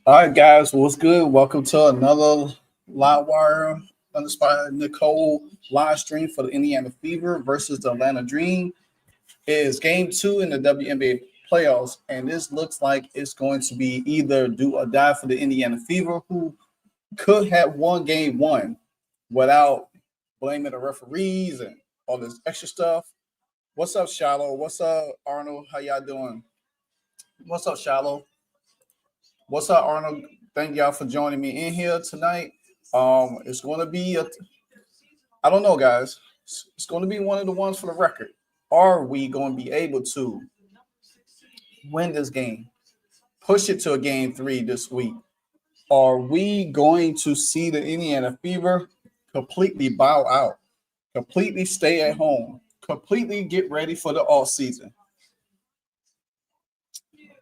All right, guys, what's good? Welcome to another live wire Unspotted Nicole live stream for the Indiana Fever versus the Atlanta Dream. It is game two in the WNBA playoffs, and this looks like it's going to be either do or die for the Indiana Fever, who could have won game one without blaming the referees and all this extra stuff. What's up, Shallow? What's up, Arnold? How y'all doing? What's up, Shallow? What's up, Arnold? Thank y'all for joining me in here tonight. It's going to be I don't know, guys. It's going to be one of the ones for the record. Are we going to be able to win this game, push it to a game three this week? Are we going to see the Indiana Fever completely bow out, completely stay at home, completely get ready for the off season?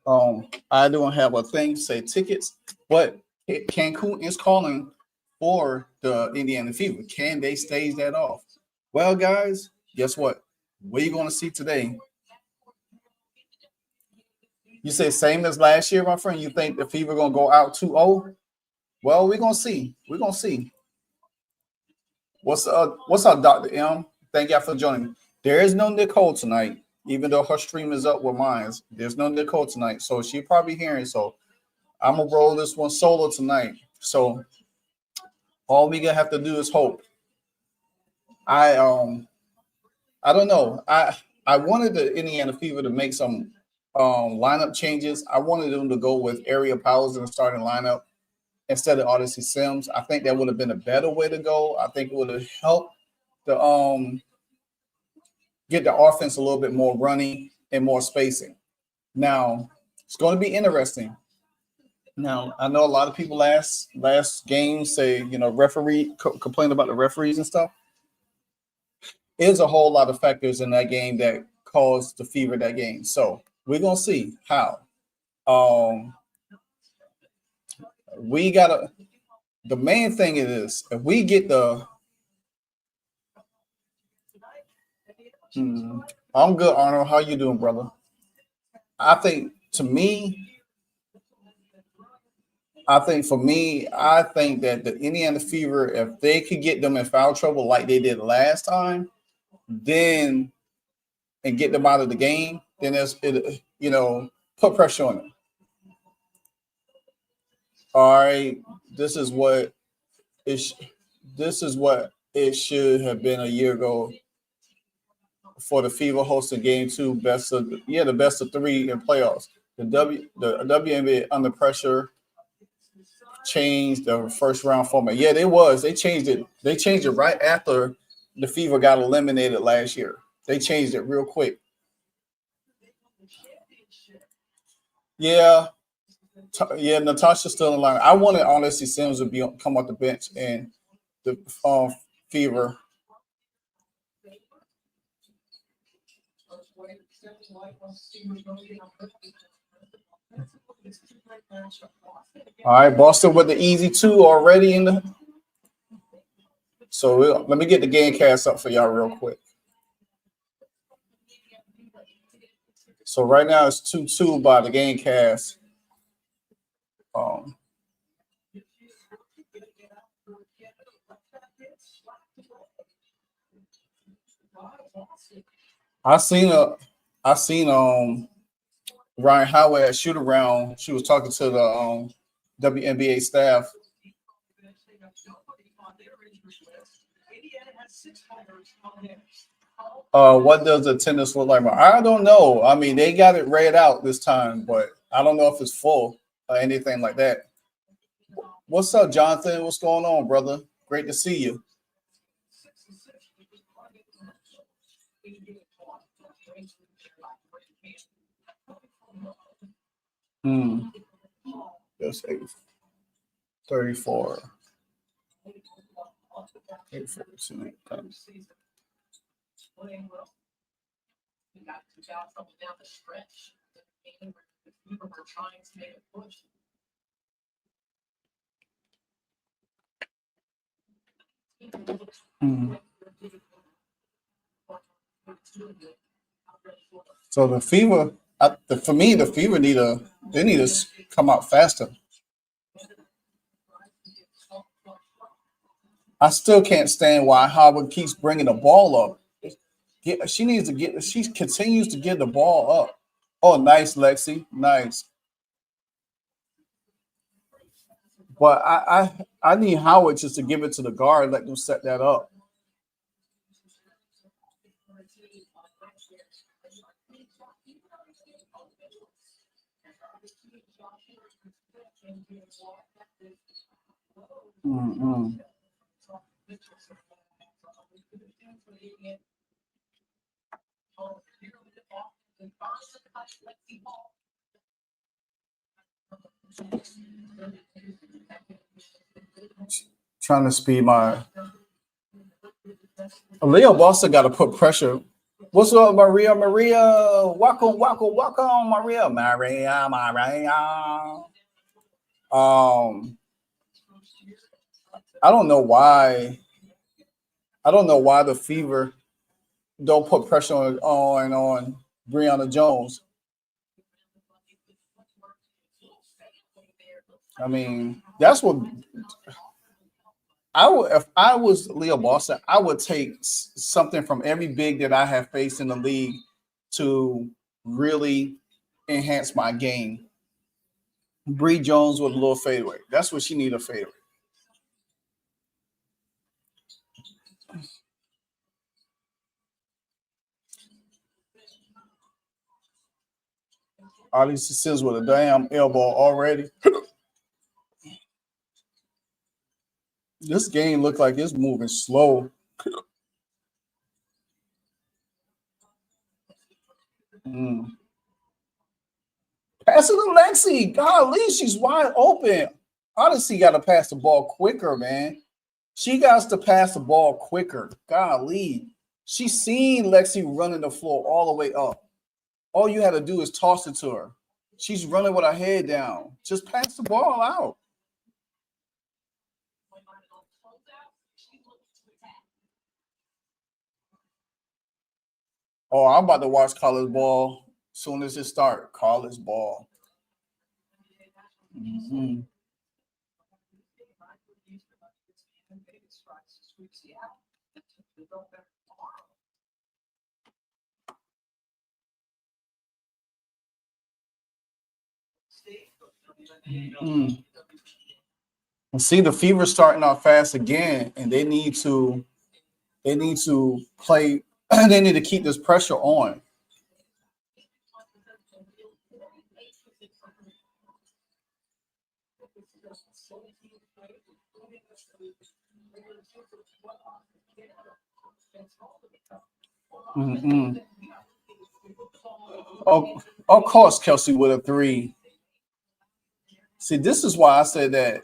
I don't have a thing to say tickets, but Cancun is calling for the Indiana Fever. Can they stage that off? Well, guys, guess what? What are you going to see today? You say same as last year, my friend? You think the Fever going to go out 2-0? Well, we're going to see. We're going to see. What's up, Dr. M? Thank y'all for joining me. There is no Nicole tonight, even though her stream is up with mine. There's no Nicole tonight, so she probably hearing. So I'm going to roll this one solo tonight. So all we gonna have to do is hope. I don't know. I wanted the Indiana Fever to make some lineup changes. I wanted them to go with Ariel Powers in the starting lineup instead of Odyssey Sims. I think that would have been a better way to go. I think it would have helped the get the offense a little bit more running and more spacing. Now it's going to be interesting. Now I know a lot of people last game say referee complain about the referees and stuff. There's a whole lot of factors in that game that caused the Fever that game. So we're gonna see how. We gotta. The main thing is if we get the. I'm good, Arnold. How you doing, brother? I think for me, I think that the Indiana Fever, if they could get them in foul trouble like they did last time, then and get them out of the game, then put pressure on them. All right, this is what it should have been a year ago for the Fever hosting game two, the best of three in playoffs. The WNBA under pressure changed the first round format. Yeah, they changed it. They changed it right after the Fever got eliminated last year. They changed it real quick. Yeah, Natasha's still in line. I wanted honestly Sims to come off the bench and the Fever. All right, Boston with the easy two already in the. So let me get the game cast up for y'all real quick. So right now it's 2-2 by the game cast. I seen Ryan Howard at shoot around. She was talking to the WNBA staff. What does attendance look like? I don't know. I mean, they got it read out this time, but I don't know if it's full or anything like that. What's up, Jonathan? What's going on, brother? Great to see you. Just 34. 84%. So the Fever, for me, the Fever need to come out faster. I still can't stand why Howard keeps bringing the ball up. She needs to get. She continues to get the ball up. Oh, nice, Lexi, nice. But I need Howard just to give it to the guard, let them set that up. Mm-mm. Trying to speed my Leo Boston got to put pressure. What's up, Maria? Maria, welcome, welcome, welcome, Maria, Maria, Maria. Um, I don't know why. I don't know why the Fever don't put pressure on Breonna Jones. I mean, that's what I would. If I was Leo Boston, I would take something from every big that I have faced in the league to really enhance my game. Bree Jones with a little fadeaway. That's what she need, a fadeaway. Alicia Sims with a damn elbow already. This game look like it's moving slow. Mm. Pass it to Lexi. Golly, she's wide open. Odyssey got to pass the ball quicker, man. She got to pass the ball quicker. Golly. She seen Lexi running the floor all the way up. All you had to do is toss it to her. She's running with her head down. Just pass the ball out. Oh, I'm about to watch college ball as soon as it start. College ball. Mhm. Mm. And see, the Fever starting out fast again, and they need to play. They need to keep this pressure on. Mm-mm. Oh, of course, Kelsey with a three. See, this is why I said that.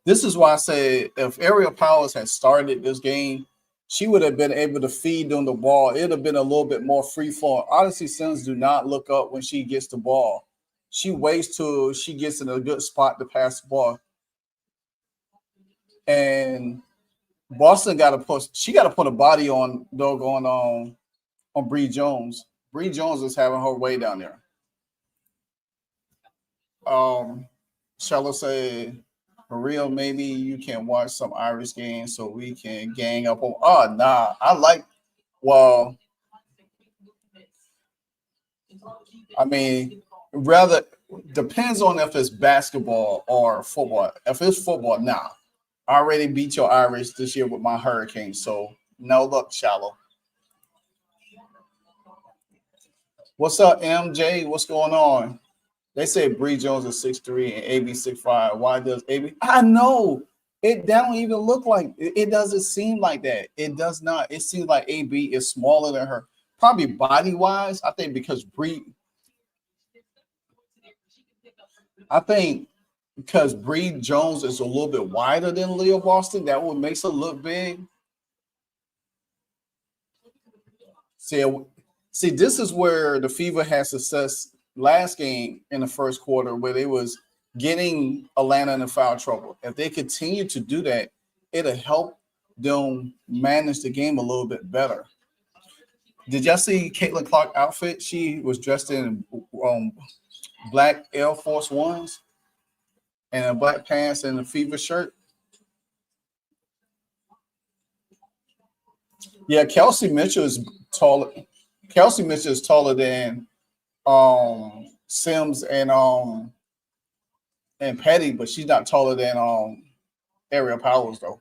This is why I said if Ariel Powers had started this game, she would have been able to feed them the ball. It'd have been a little bit more free flowing. Odyssey Sims do not look up when she gets the ball. She waits till she gets in a good spot to pass the ball. And Boston got to put. She got to put a body on doggone on Bree Jones. Bree Jones is having her way down there. Shall I say, for real, maybe you can watch some Irish games so we can gang up on. Oh, nah, I like. Well, I mean, rather depends on if it's basketball or football. If it's football, nah, I already beat your Irish this year with my Hurricanes, so no luck, shallow. What's up, MJ? What's going on? They say Bree Jones is 6'3" and AB 6'5". Why does AB? I know it. That don't even look like it. It doesn't seem like that. It does not. It seems like AB is smaller than her. Probably body wise, I think because Bree. I think because Bree Jones is a little bit wider than Leo Boston, that what makes her look big. See, see, this is where the Fever had success last game in the first quarter, where they was getting Atlanta in foul trouble. If they continue to do that, it'll help them manage the game a little bit better. Did y'all see Caitlin Clark outfit? She was dressed in black Air Force Ones and a black pants and a Fever shirt. Yeah, Kelsey Mitchell is taller. Kelsey Mitchell is taller than Sims and Petty, but she's not taller than Ariel Powers though.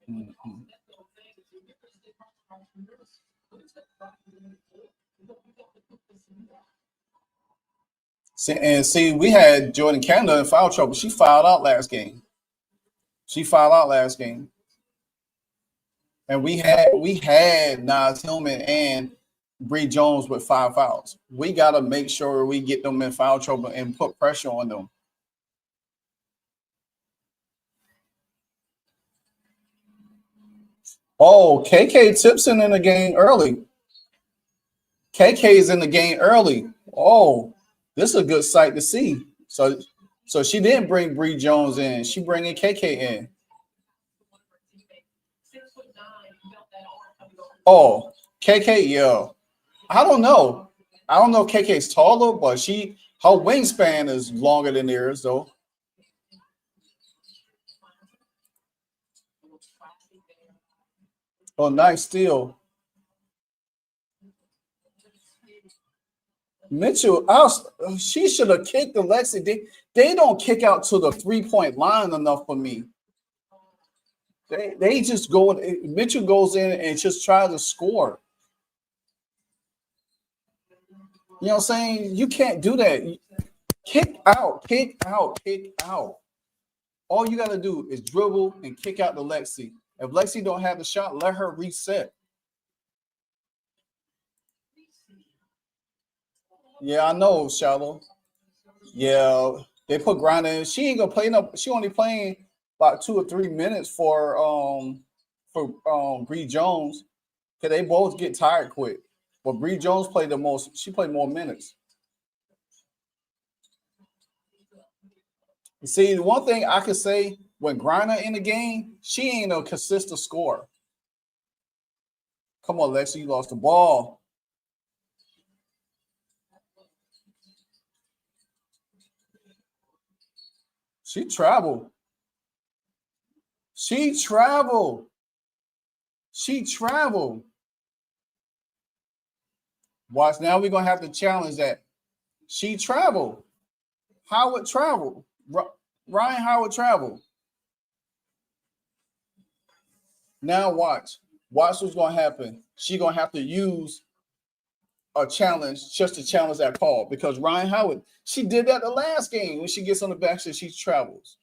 Mm-hmm. See, we had Jordan Canada in foul trouble. She fouled out last game. And we had Nas Hillman and Bree Jones with 5 fouls. We gotta make sure we get them in foul trouble and put pressure on them. Oh, KK Tipson in the game early. KK is in the game early. Oh, this is a good sight to see. So she didn't bring Bree Jones in. She bringing KK in. Oh, KK, yeah. I don't know. I don't know if KK's taller, but her wingspan is longer than theirs, though. Oh, nice steal. Mitchell, she should have kicked Alexi. They don't kick out to the 3-point line enough for me. They just go. Mitchell goes in and just tries to score. You know what I'm saying? You can't do that. Kick out. All you got to do is dribble and kick out to Lexi. If Lexi don't have the shot, let her reset. Yeah, I know, Shallow. Yeah, they put Grinder in. She ain't gonna play enough. She only playing about 2 or 3 minutes for Bree Jones. Cause they both get tired quick. But Bree Jones played the most. She played more minutes. See, the one thing I could say when Griner in the game, she ain't a consistent scorer. Come on, Lexi, you lost the ball. She traveled. She traveled. Watch, now we're gonna have to challenge that. She traveled. Howard traveled. Ryan Howard traveled. Now watch. Watch what's gonna happen. She gonna have to use a challenge just to challenge that call because Ryan Howard, she did that the last game when she gets on the back so she travels.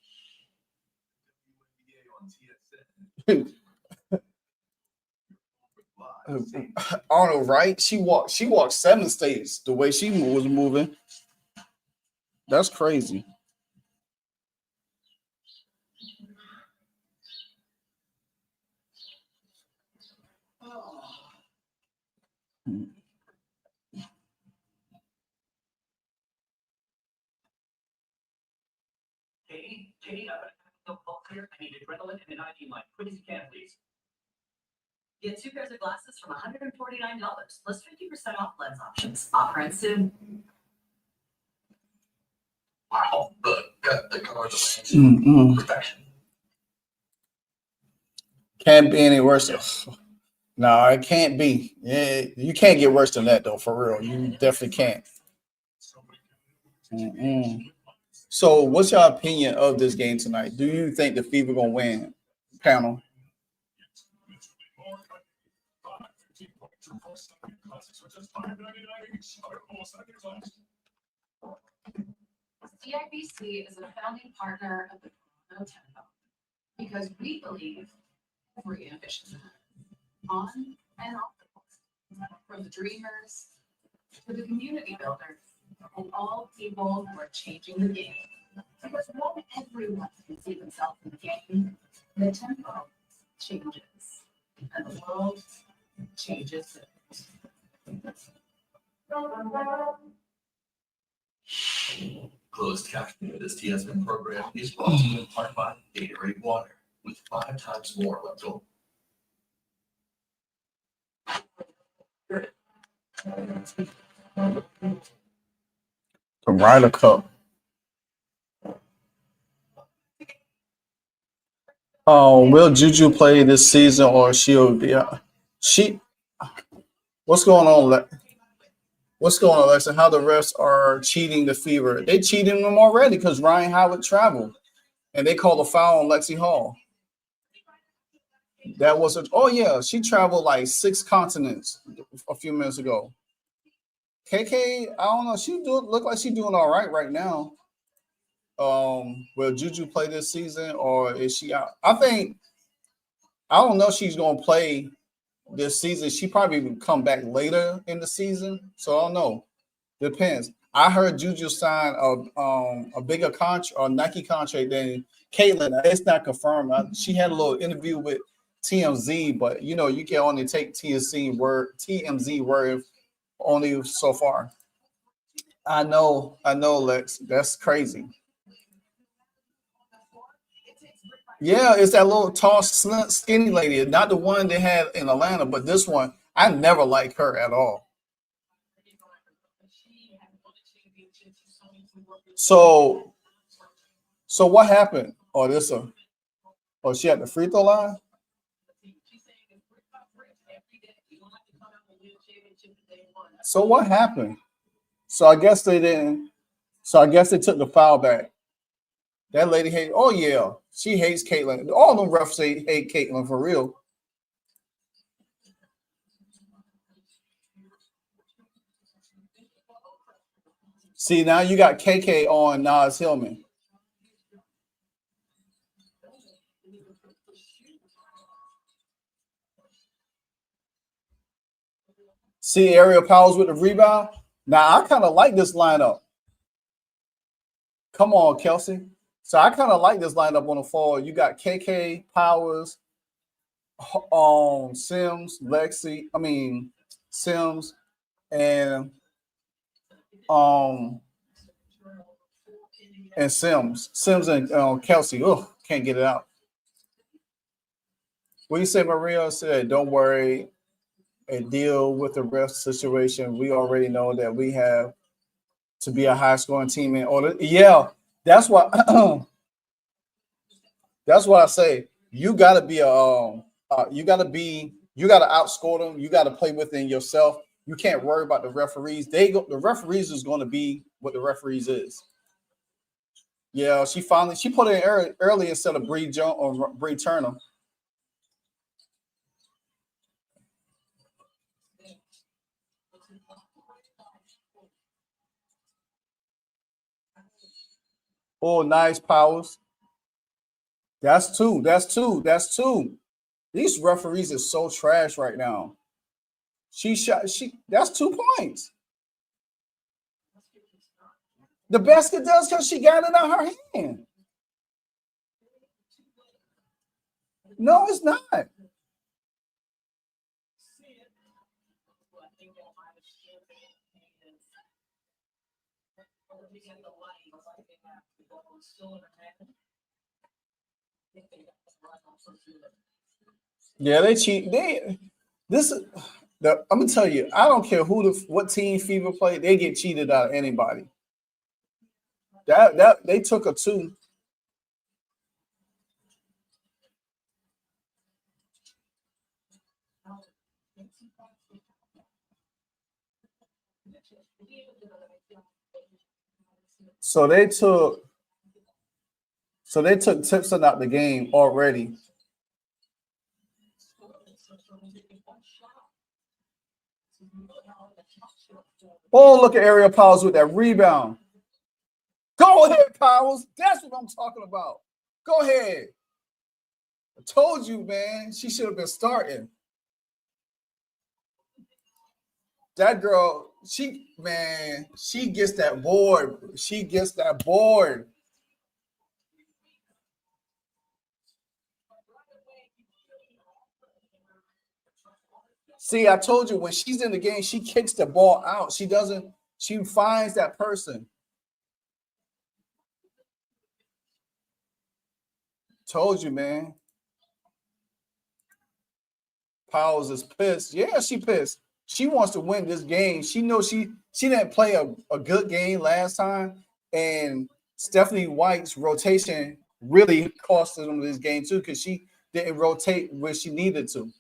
Arnold, right? She walked 7 states the way she was moving. That's crazy. Katie, I need adrenaline and an ID line. Quick as you can, please. Get 2 pairs of glasses from $149, plus 50% off lens options. Offer ends soon. Wow, the colors of perfection. Can't be any worse. No, it can't be. Yeah, you can't get worse than that, though, for real. You definitely can't. So, what's your opinion of this game tonight? Do you think the Fever gonna win? Panel. CIBC is a founding partner of the Toronto Tempo because we believe every ambition on and off the court, from the dreamers to the community builders and all people who are changing the game. Because when everyone can see themselves in the game, the tempo changes and the world changes. Closed captioning. This TSM program is brought to you in part by Gatorade Water with 5 times more leptal. The Ryder Cup. Will Juju play this season or she'll be she what's going on? What's going on, Alexa? How the refs are cheating the Fever? They cheating them already because Ryan Howard traveled and they called a foul on Lexi Hall. That was she traveled like 6 continents a few minutes ago. KK, I don't know. She look like she's doing all right now. Will Juju play this season or is she out? I don't know if she's gonna play this season. She probably would come back later in the season. So I don't know. Depends. I heard Juju sign a bigger contract or Nike contract than Caitlin. It's not confirmed. She had a little interview with TMZ, but you can only take TMZ word only so far. I know, Lex. That's crazy. Yeah, it's that little tall, skinny lady, not the one they had in Atlanta, but this one. I never liked her at all. So what happened? She at the free throw line? So what happened? So I guess they didn't. So I guess they took the foul back. That lady hates. Oh yeah, she hates Caitlin. All them refs hate Caitlin for real. See, now you got KK on Nas Hillman. See Ariel Powers with the rebound. Now I kind of like this lineup. Come on, Kelsey. So I kind of like this lineup on the floor. You got KK, Powers, Sims, Sims, and Sims and Kelsey. Oh, can't get it out. What do you say, Maria said? Don't worry, and deal with the ref situation. We already know that we have to be a high scoring team in order. Yeah, that's what that's what I say. You gotta be you gotta outscore them. You gotta play within yourself. You can't worry about the referees. The referees is going to be what the referees is. Yeah, she put it in early instead of Bree Jones or Bree Turner. Oh, nice, Powers. That's two. These referees are so trash right now. That's 2 points. The basket does because she got it out her hand. No, it's not. Yeah, they cheat. I'm gonna tell you, I don't care what team Fever play, they get cheated out of anybody. That they took a 2. So they took Tipson out the game already. Oh, look at Ariel Powers with that rebound. Go ahead, Powers. That's what I'm talking about. Go ahead. I told you, man. She should have been starting. That girl, she gets that board. She gets that board. See, I told you when she's in the game, she kicks the ball out. She finds that person. Told you, man. Powers is pissed. Yeah, she pissed. She wants to win this game. She knows she didn't play a good game last time. And Stephanie White's rotation really cost them this game too because she didn't rotate where she needed to.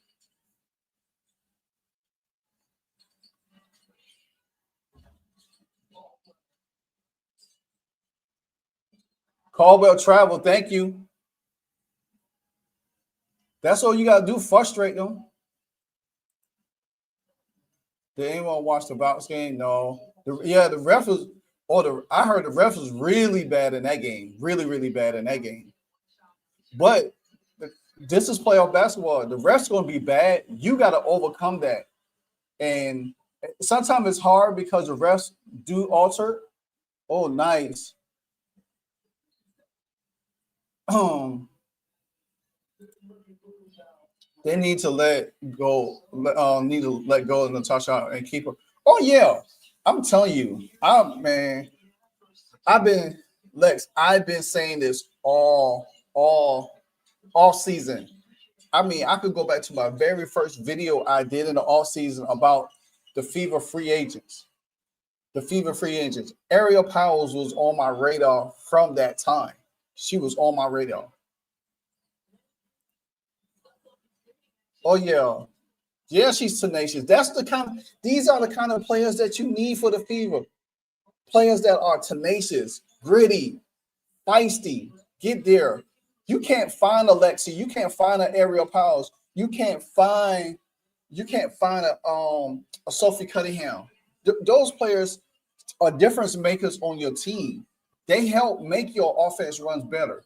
Caldwell travel, thank you. That's all you gotta do, frustrate them. Did anyone watch the box game? No. The ref was, I heard the ref was really bad in that game. Really, really bad in that game. But this is playoff basketball. The ref's going to be bad. You got to overcome that. And sometimes it's hard because the refs do alter. Oh, nice. They need to let go. Need to let go of Natasha and keep her. Oh yeah, I'm telling you, I've been saying this all season. I mean, I could go back to my very first video I did in the off season about the Fever free agents. The Fever free agents. Ariel Powers was on my radar from that time. She was on my radar. Oh yeah. Yeah, she's tenacious. These are the kind of players that you need for the Fever. Players that are tenacious, gritty, feisty. Get there. You can't find Alexi. You can't find an Ariel Powers. You can't find a Sophie Cunningham. Those players are difference makers on your team. They help make your offense runs better.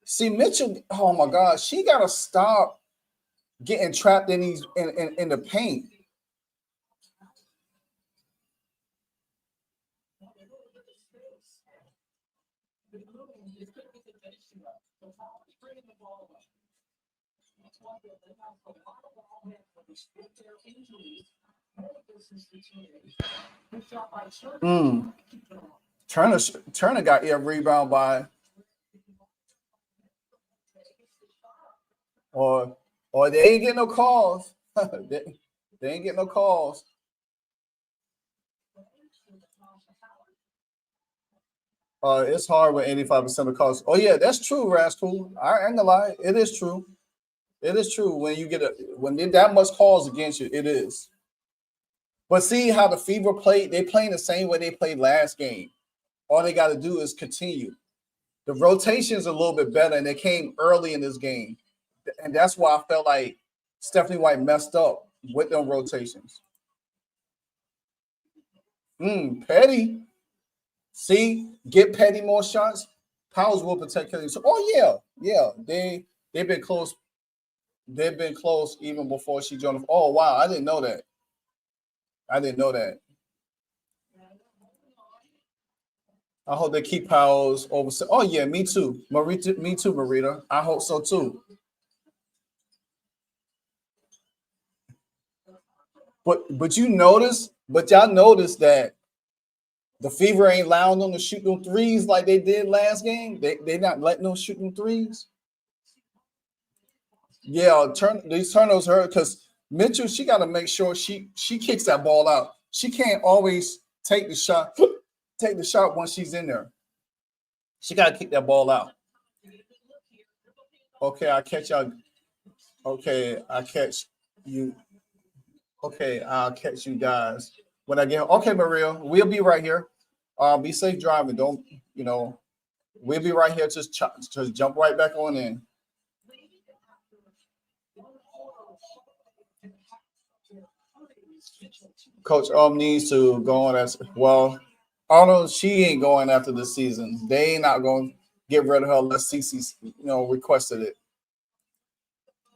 See, Mitchell, oh my God, she gotta stop getting trapped in the paint. Turner got a rebound by or they ain't getting no calls. they ain't getting no calls. It's hard with 85% of calls. Oh yeah, that's true, Rascal. I ain't gonna lie, it is true. It is true when you get when that much calls against you, it is. But see how the Fever played? They playing the same way they played last game. All they got to do is continue. The rotation's a little bit better, and they came early in this game. And that's why I felt like Stephanie White messed up with them rotations. Petty. See, get Petty more shots. Powers will protect Petty. So, oh yeah. They've been close. They've been close even before she joined. Oh wow, I didn't know that. I hope they keep Powers over. Oh yeah, me too. Marita. I hope so too. But y'all notice that the Fever ain't allowing them to shoot them threes like they did last game. They not letting them shoot them threes. Yeah, these turnovers hurt because Mitchell, she got to make sure she kicks that ball out. She can't always take the shot once she's in there. She got to kick that ball out. Okay, I catch y'all. Okay, I catch you. Okay, I'll catch you guys when I get home. Okay, Maria, we'll be right here. Be safe driving. Don't, we'll be right here. Just jump right back on in. Coach needs to go on as well. Although she ain't going after the season, they ain't not going to get rid of her unless CC, requested it.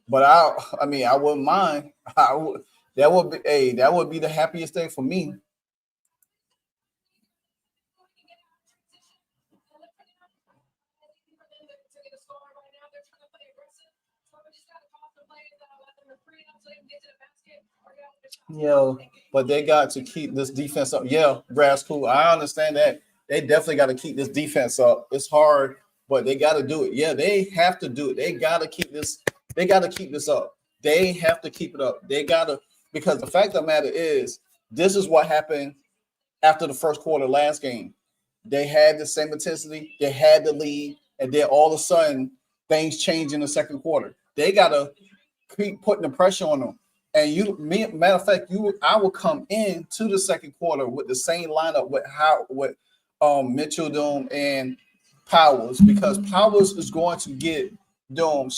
But I mean, I wouldn't mind. That would be the happiest thing for me. Yeah, but they got to keep this defense up. Yeah, Brad's cool. I understand that. They definitely got to keep this defense up. It's hard, but they got to do it. Yeah, they have to do it. They got to keep this. They got to keep this up. They have to keep it up. They got to, because the fact of the matter is, this is what happened after the first quarter last game. They had the same intensity. They had the lead, and then all of a sudden things change in the second quarter. They gotta keep putting the pressure on them. And matter of fact, I will come into the second quarter with the same lineup with Mitchell Doom and Powers, because Powers is going to get Doom.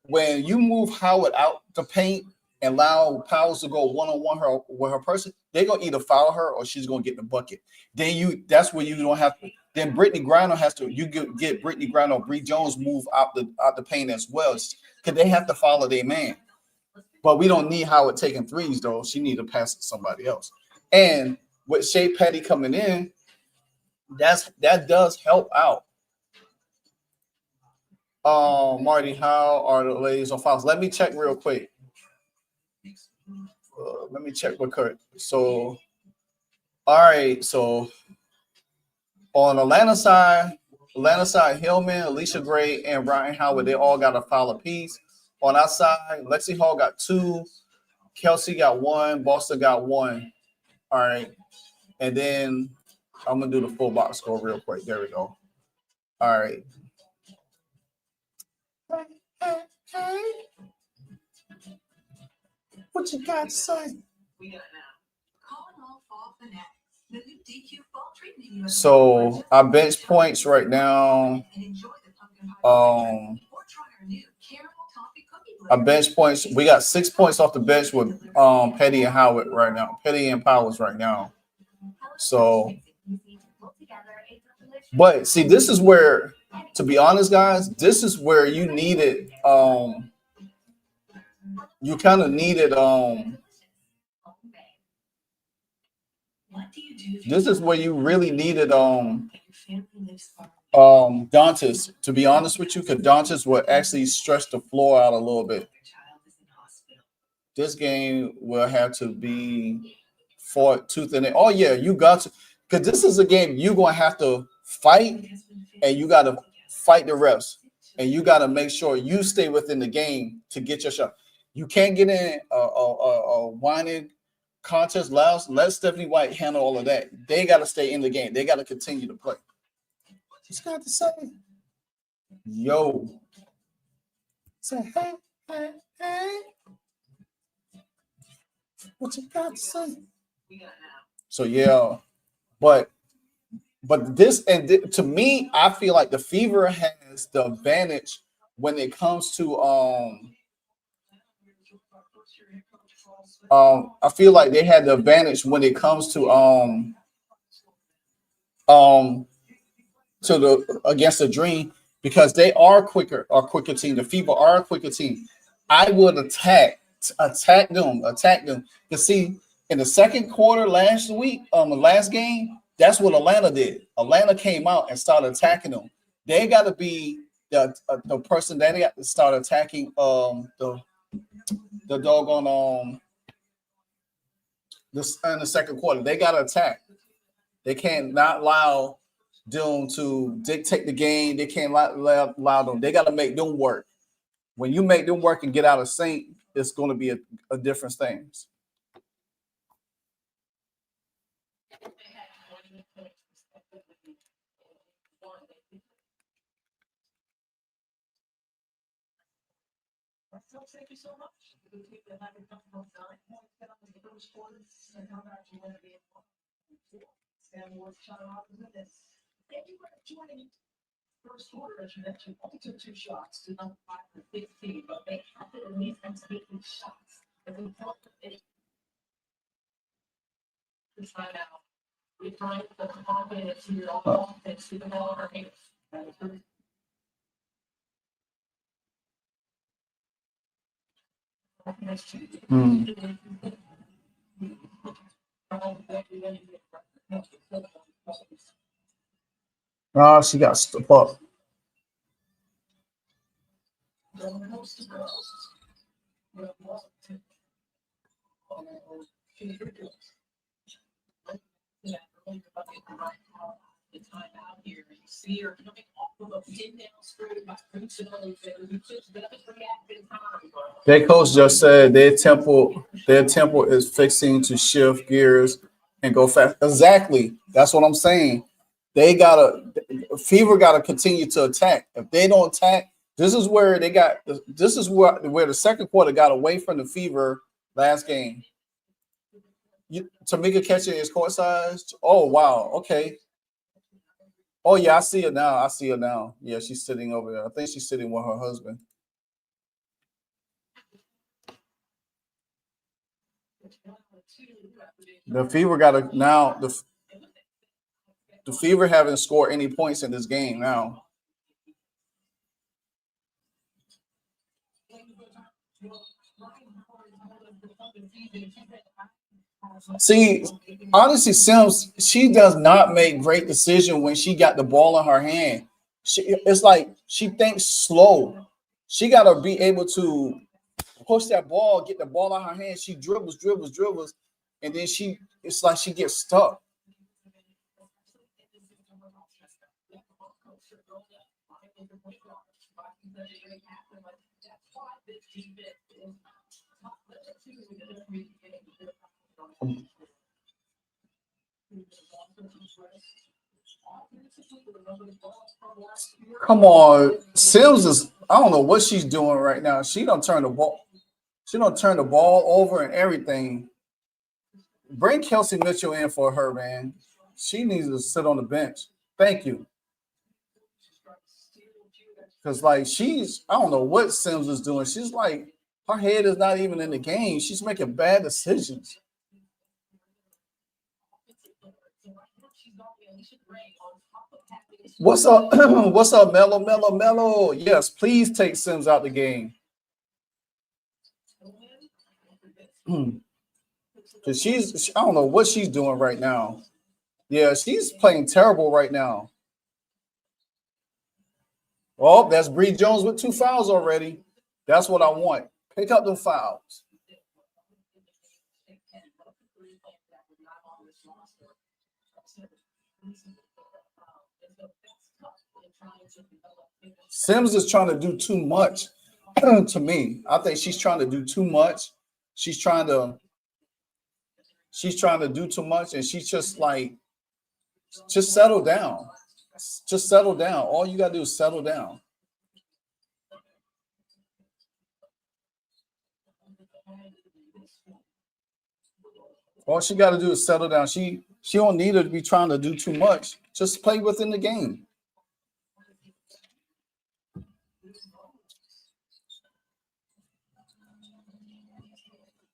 When you move Howard out the paint and allow Powers to go one-on-one with her person, they're gonna either foul her or she's gonna get the bucket. That's where you don't have to. Then Brittany Griner has to. You get Brittany Griner or Bree Jones move out the paint as well, because they have to follow their man. But we don't need Howard taking threes though. She need to pass it to somebody else. And with Shea Petty coming in, that does help out. Marty, how are the ladies on fouls? Let me check real quick. Let me check with Kurt. So, all right. So, on Atlanta side, Hillman, Alicia Gray, and Ryan Howard, they all got a foul apiece. On our side, Lexi Hall got 2, Kelsey got 1, Boston got 1. All right. And then I'm going to do the full box score real quick. There we go. All right. What you got to say? We got now. Calling all fall fanatics. The new DQ fall treatment. So our bench points right now. Our bench points. We got 6 points off the bench with Petty and Howard right now. Petty and Powers right now. So, but see, this is where, to be honest, guys, this is where you needed. You kind of needed. This is where you really needed. Dantas, to be honest with you, because Dantas would actually stretch the floor out a little bit. This game will have to be fought tooth and nail. Oh yeah, you got to, because this is a game you're gonna have to fight, and you got to fight the refs, and you got to make sure you stay within the game to get your shot. You can't get in a whining contest. Let Stephanie White handle all of that. They got to stay in the game. They got to continue to play. What's got to say? Yo. Say hey, hey, hey. What you got to say? So yeah, but this to me, I feel like the Fever has the advantage when it comes to I feel like they had the advantage when it comes to against the Dream, because they are quicker team. The Fever are a quicker team. I would attack them. Because see, in the second quarter last week, the last game, that's what Atlanta did. Atlanta came out and started attacking them. They got to be the person that they got to start attacking the doggone this in the second quarter. They got to attack. They can't not allow them to dictate the game. They can't allow them. They got to make them work. When you make them work and get out of sync, it's going to be a different thing. Thank you so much. Thank you for joining. First quarter, as you mentioned, only took 2 shots to number 5 for 15, but they had to at least taking shots. And we felt that they this time out. We tried the confidence here on offense to the ball in our hands. Oh, she got stuck up. Their coach just said their tempo is fixing to shift gears and go fast. Exactly. That's what I'm saying. Fever gotta continue to attack. If they don't attack, this is where where the second quarter got away from the Fever last game. Tamika catching his court size. Oh wow. Okay. Oh yeah, I see it now. I see it now. Yeah, she's sitting over there. I think she's sitting with her husband. The Fever got to now. The Fever haven't scored any points in this game now. See, honestly, Sims, she does not make great decisions when she got the ball in her hand. It's like she thinks slow. She got to be able to push that ball, get the ball in her hand. She dribbles, and then it's like she gets stuck. Come on, Sims is. I don't know what she's doing right now. She don't turn the ball. She don't turn the ball over and everything. Bring Kelsey Mitchell in for her, man. She needs to sit on the bench. Thank you. Because like I don't know what Sims is doing. She's like her head is not even in the game. She's making bad decisions. What's up? What's up, Mello? Yes, please take Sims out the game. Because I don't know what she's doing right now. Yeah, she's playing terrible right now. Oh, that's Bree Jones with 2 fouls already. That's what I want. Pick up the fouls. Sims is trying to do too much to me. I think she's trying to do too much. She's trying to do too much, and she's just like, just settle down. Just settle down. All you gotta do is settle down. All she got to do is settle down. She don't need to be trying to do too much. Just play within the game.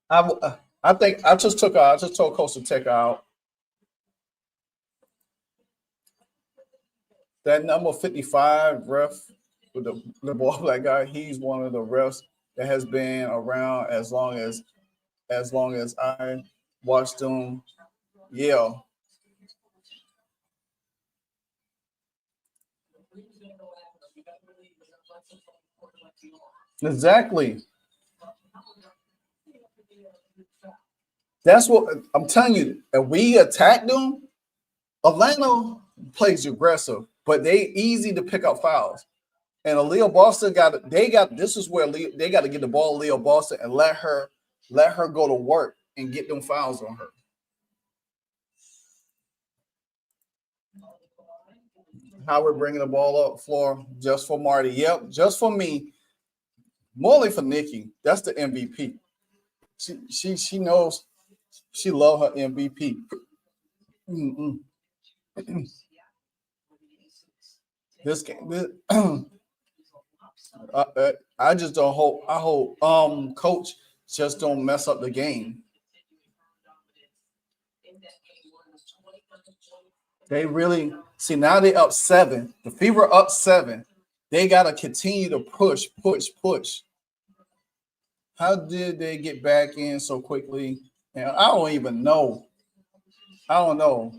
I think I just took her. I just told Coach to take her out. That number 55 ref with the ball black guy. He's one of the refs that has been around as long as I watched them. Yeah. Exactly. That's what I'm telling you. If we attack them, Atlanta plays aggressive, but they easy to pick up fouls. And Leo Boston this is where they got to get the ball to Leo Boston and let her go to work and get them fouls on her. Howard bringing the ball up floor just for Marty. Yep, just for me. Mostly for Nikki. That's the MVP. She knows she love her MVP. This game, I just don't hope. I hope coach just don't mess up the game. They really see now they up 7. The Fever up 7. They gotta continue to push. How did they get back in so quickly? And I don't even know. I don't know.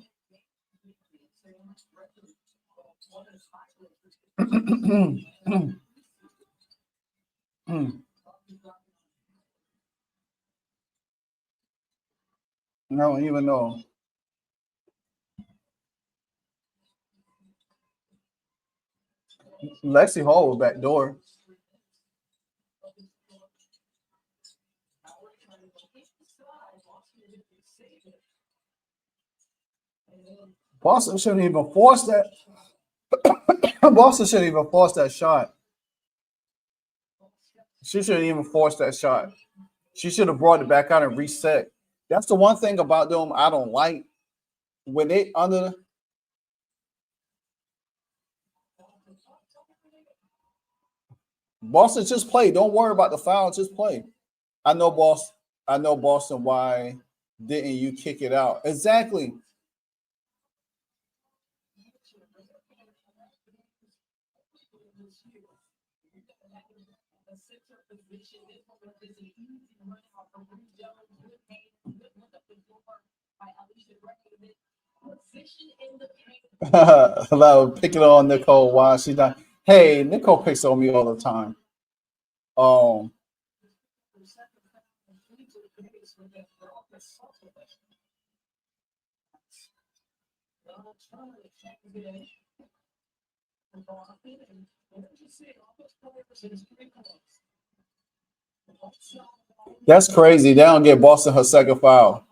I don't even know. Lexi Hall was back door. Boston shouldn't even force that. Boston shouldn't even force that shot. She shouldn't even force that shot. She should have brought it back out and reset. That's the one thing about them I don't like. When they under Boston, just play. Don't worry about the foul. Just play. I know Boston. I know Boston. Why didn't you kick it out? Exactly. Picking on Nicole while she's not. Hey, Nicole picks on me all the time. Um, that's crazy. They don't get Boston her second foul.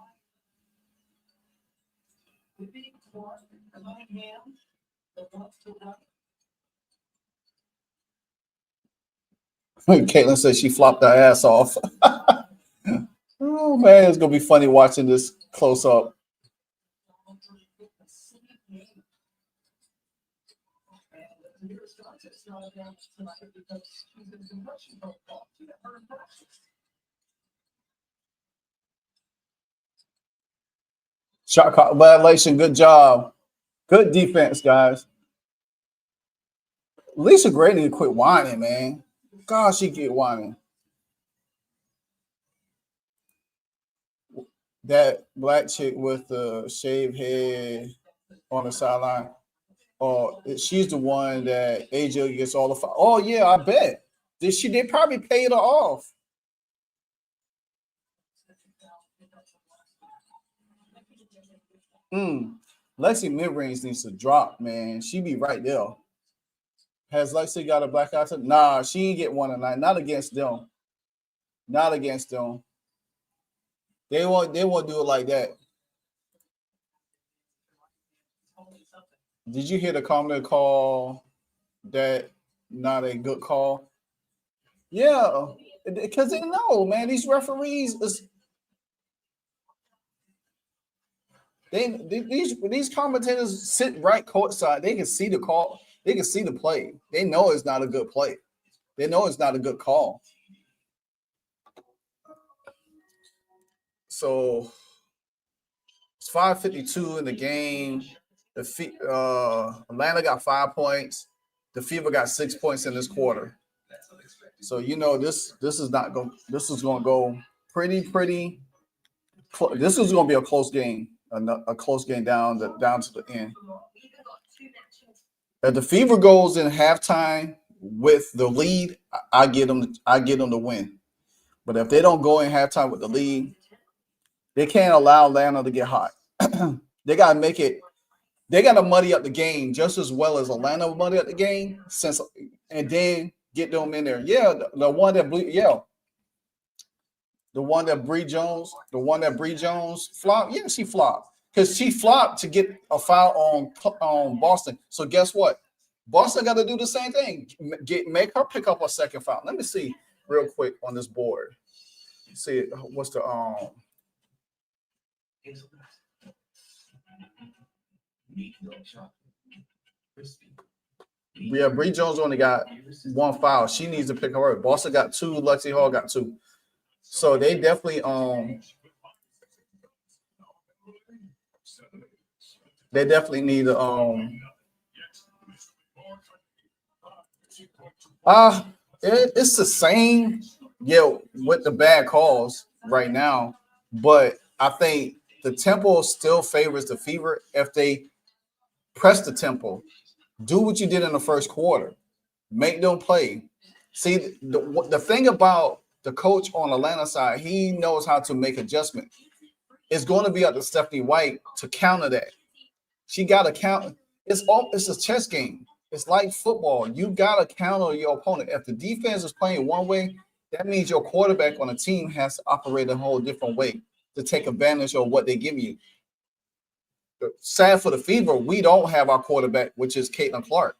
Caitlin said she flopped her ass off. Oh man, it's gonna be funny watching this close up. Shot clock violation. Good job. Good defense, guys. Lisa Gray need to quit whining, man. God, she get whining. That black chick with the shaved head on the sideline. Oh, she's the one that AJ gets all the. Oh yeah, I bet. They probably paid her off. Lexi mid-range needs to drop, man. She be right there. Has Lexi got a black eye? Nah, she ain't get one tonight. Not against them. Not against them. They won't do it like that. Did you hear the comment call that not a good call? Yeah, because they know, man, these referees is these commentators sit right courtside. They can see the call. They can see the play. They know it's not a good play. They know it's not a good call. So it's 5:52 in the game. Atlanta got 5 points. The Fever got 6 points in this quarter. So you know this is not going. This is going to go pretty. This is going to be a close game. A close game down to the end. If the Fever goes in halftime with the lead, I get them to win. But if they don't go in halftime with the lead, they can't allow Atlanta to get hot. They got to make it. They got to muddy up the game just as well as Atlanta will muddy up the game, and then get them in there. Yeah, the one that blew. Yeah, the one that Bree Jones flopped. Yeah, she flopped because she flopped to get a foul on Boston. So guess what? Boston got to do the same thing. Make her pick up a second foul. Let me see real quick on this board. See what's the Yeah, Bree Jones only got one foul. She needs to pick her up. Boston got two. Lexi Hall got two. So they definitely need to it's the same, yeah, with the bad calls right now, but I think the tempo still favors the Fever if they press the tempo. Do what you did in the first quarter. Make them play. See, the thing about the coach on Atlanta side, he knows how to make adjustments. It's going to be up to Stephanie White to counter that. She got to counter. It's a chess game. It's like football. You got to counter your opponent. If the defense is playing one way, that means your quarterback on the team has to operate a whole different way to take advantage of what they give you. sad for the Fever, we don't have our quarterback, which is Caitlin Clark,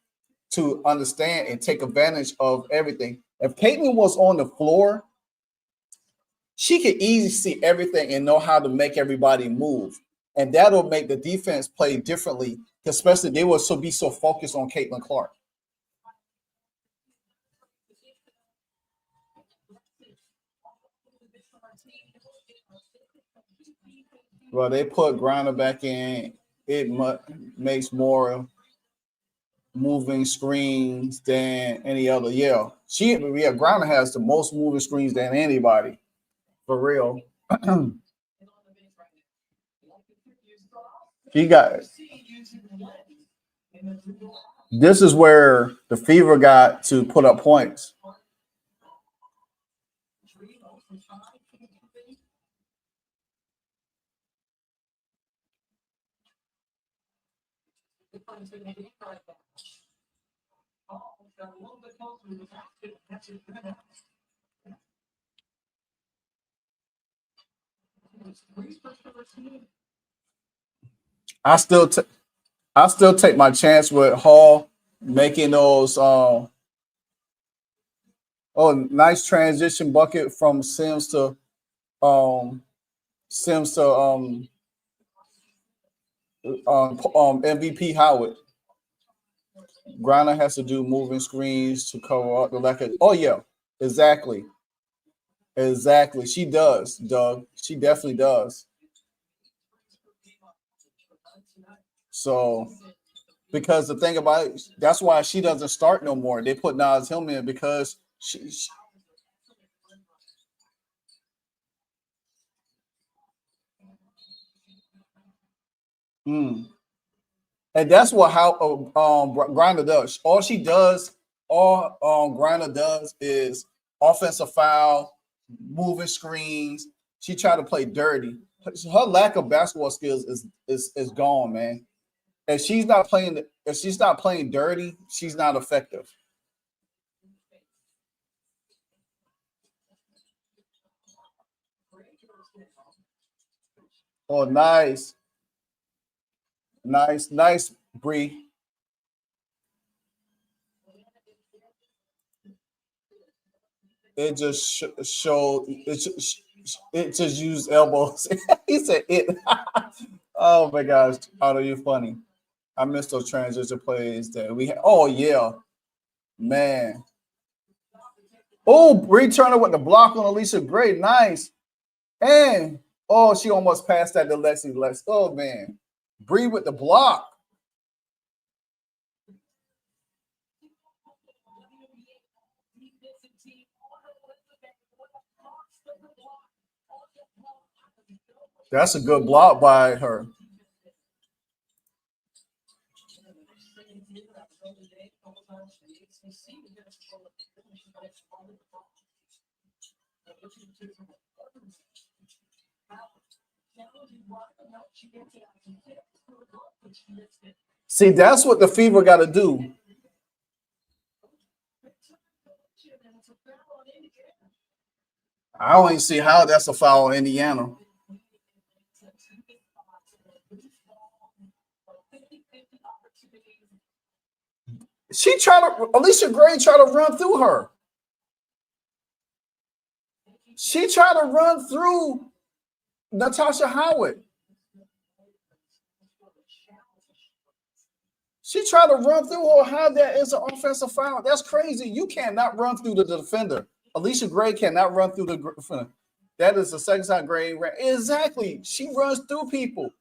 to understand and take advantage of everything. If Caitlin was on the floor, she could easily see everything and know how to make everybody move. And that'll make the defense play differently, especially they will be so focused on Caitlin Clark. Well, they put Grinder back in. It makes more moving screens than any other. Yeah, Grinder has the most moving screens than anybody, for real. He got. This is where the Fever got to put up points. I still take my chance with Hall making those. Nice transition bucket from Sims to MVP Howard. Griner has to do moving screens to cover up the lack of. Oh yeah, exactly. She does, Doug. She definitely does. So, because the thing about it, that's why she doesn't start no more. They put Naz Hillman in because she and that's what how Grinder does. All Grinder does is offensive foul, moving screens. She tried to play dirty. Her lack of basketball skills is gone, man. If she's not playing dirty, she's not effective. Oh, nice, Bree. It just showed. It just used elbows. He said it. Oh my gosh, how are you funny? I missed those transition plays that we had. Oh yeah, man. Oh, Bree Turner with the block on Alicia Gray. Nice. And she almost passed that to Lexi. Oh man. Bree with the block. That's a good block by her. See, that's what the Fever got to do. I don't even see how that's a foul on Indiana. Alicia Gray tried to run through her. She tried to run through Natasha Howard. She tried to run through her. How that is an offensive foul? That's crazy. You cannot run through the defender. Alicia Gray cannot run through the defender. That is the second time Gray ran. Exactly. She runs through people.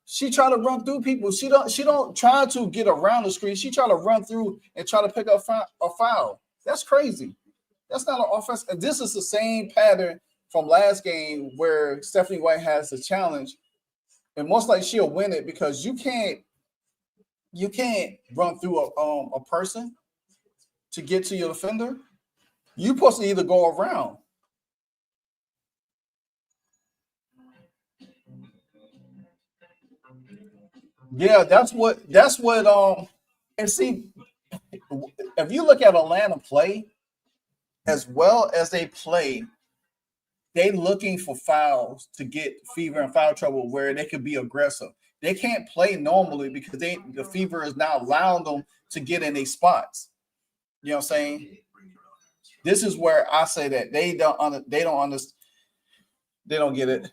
She try to run through people. She don't try to get around the screen. She try to run through and try to pick up a foul. That's crazy. That's not an offense. And this is the same pattern from last game where Stephanie White has the challenge. And most likely she'll win it because you can't run through a person to get to your defender. You're supposed to either go around. Yeah, that's what and see, if you look at Atlanta play, as well as they play, they looking for fouls to get Fever in foul trouble where they could be aggressive. They can't play normally because the Fever is now allowing them to get in these spots. You know what I'm saying? This is where I say that they don't understand. They don't get it.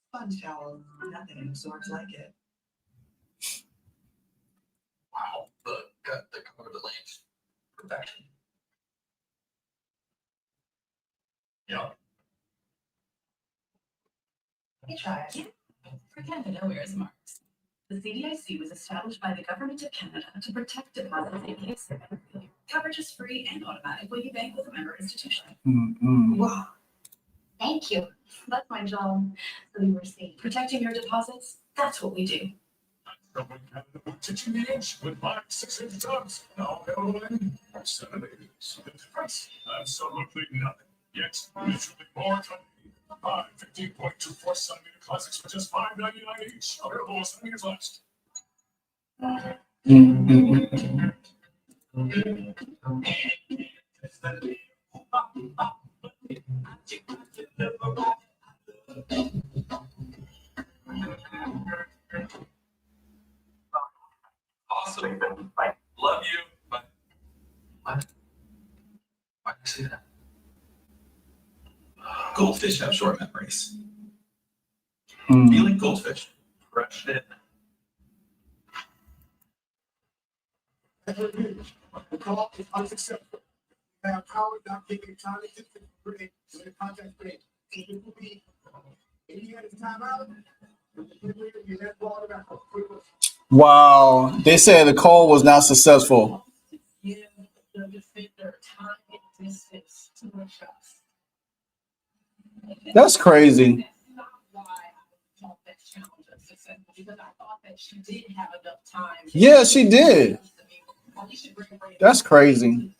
Sponge towel, nothing absorbs like it. Wow, the color of the lanes, perfection. Yeah. Hey, try it. For Canada wears marks. The CDIC was established by the Government of Canada to protect deposits in case of bank failure. Coverage is free and automatic when you bank with a member institution. Wow. Thank you. That's my job. So you were saying, protecting your deposits, that's what we do. To teenage with 5-6 tubs. Now available in 7 days. The difference? Absolutely nothing. Yet, literally more tiny. 15.24 centimeter classics for just $5.99 each. Available as centimeters last. Awesome. Love you. But what? Why do you say that? Goldfish have short memories. Feeling goldfish. Fresh in. The call is unsuccessful. We have Powers not taking time to break when the contract break. It will be, if you had a timeout, you let ball back. Wow. They said the call was not successful. Give the defender time and distance to the shots. That's crazy. That's not why I thought that challenge was successful, because I thought that she did have enough time. Yeah, she did. That's crazy.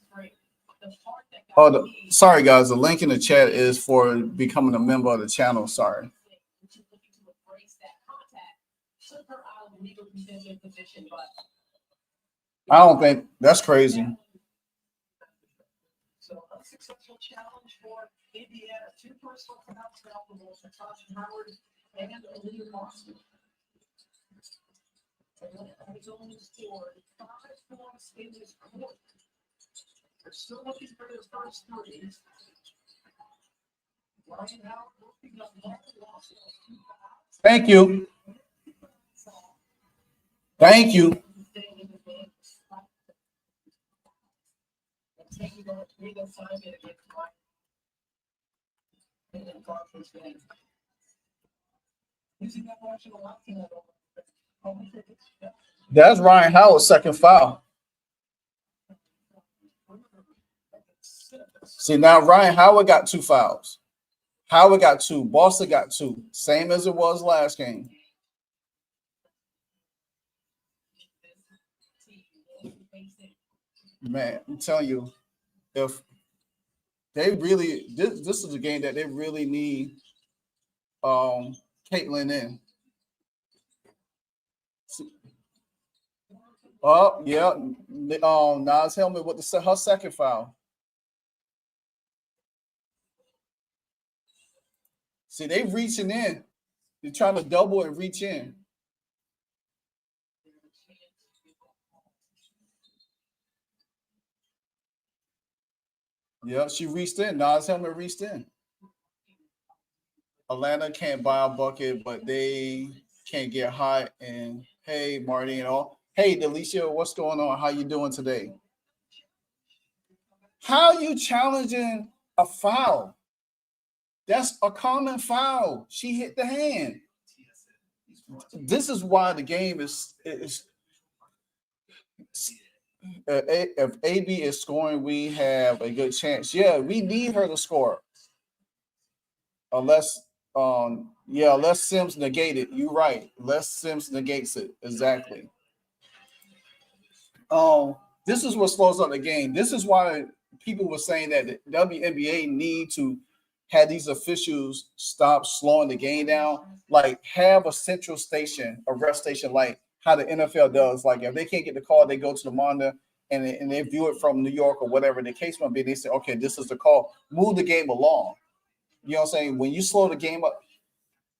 Oh, sorry guys. The link in the chat is for becoming a member of the channel. Sorry. I don't think that's crazy. So a successful challenge for Indiana. 2 personal fouls for Natasha Howard and Aaliyah Boston. Has only scored 5 points in this quarter. They're still looking for those first 3. Ryan Howard working up long losses. Thank you. Thank you. That's Ryan Howard's second foul. See, now Ryan Howard got 2 fouls. Howard got 2. Boston got 2. Same as it was last game. Man, I'm telling you, if they really this is a game that they really need Caitlin in. Oh, yeah. Nas Helmet with her second foul. See, they reaching in. They're trying to double and reach in. Yeah, she reached in. Nas Helmet reached in. Atlanta can't buy a bucket, but they can't get hot. And hey, Marty and all. Hey, Delicia, what's going on? How you doing today? How are you challenging a foul? That's a common foul. She hit the hand. This is why the game is if AB is scoring, we have a good chance. Yeah, we need her to score. Unless Sims negate it. You're right. Les Sims negates it. Exactly. This is what slows up the game. This is why people were saying that the WNBA need to have these officials stop slowing the game down. Like have a central station, a ref station, like how the NFL does. Like if they can't get the call, they go to the monitor and they view it from New York or whatever the case might be. They say, okay, this is the call. Move the game along. You know what I'm saying? When you slow the game up,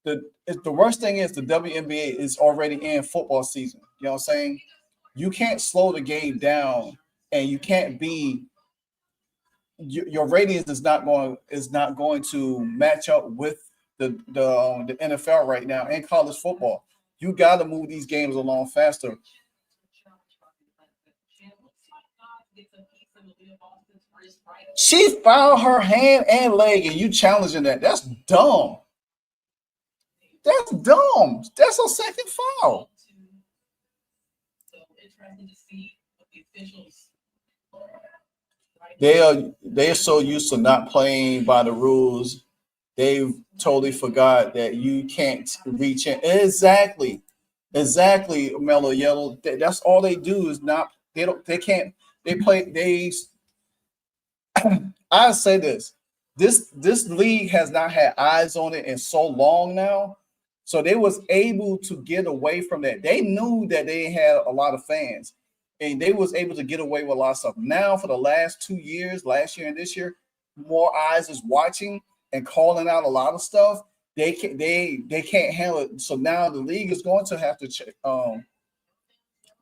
the worst thing is the WNBA is already in football season. You know what I'm saying? You can't slow the game down, and you can't be your ratings is not going to match up with the NFL right now and college football. You got to move these games along faster. She fouled her hand and leg, and you challenging that. That's dumb. That's dumb. That's a second foul. So interesting to see what the officials. They are so used to not playing by the rules. They've totally forgot that you can't reach in. Exactly, Mellow Yellow. That's all they do is not. They can't. They play. I say this. This league has not had eyes on it in so long now. So they was able to get away from that. They knew that they had a lot of fans, and they was able to get away with a lot of stuff. Now, for the last 2 years, last year and this year, more eyes is watching and calling out a lot of stuff. They can't handle it. So now the league is going to have to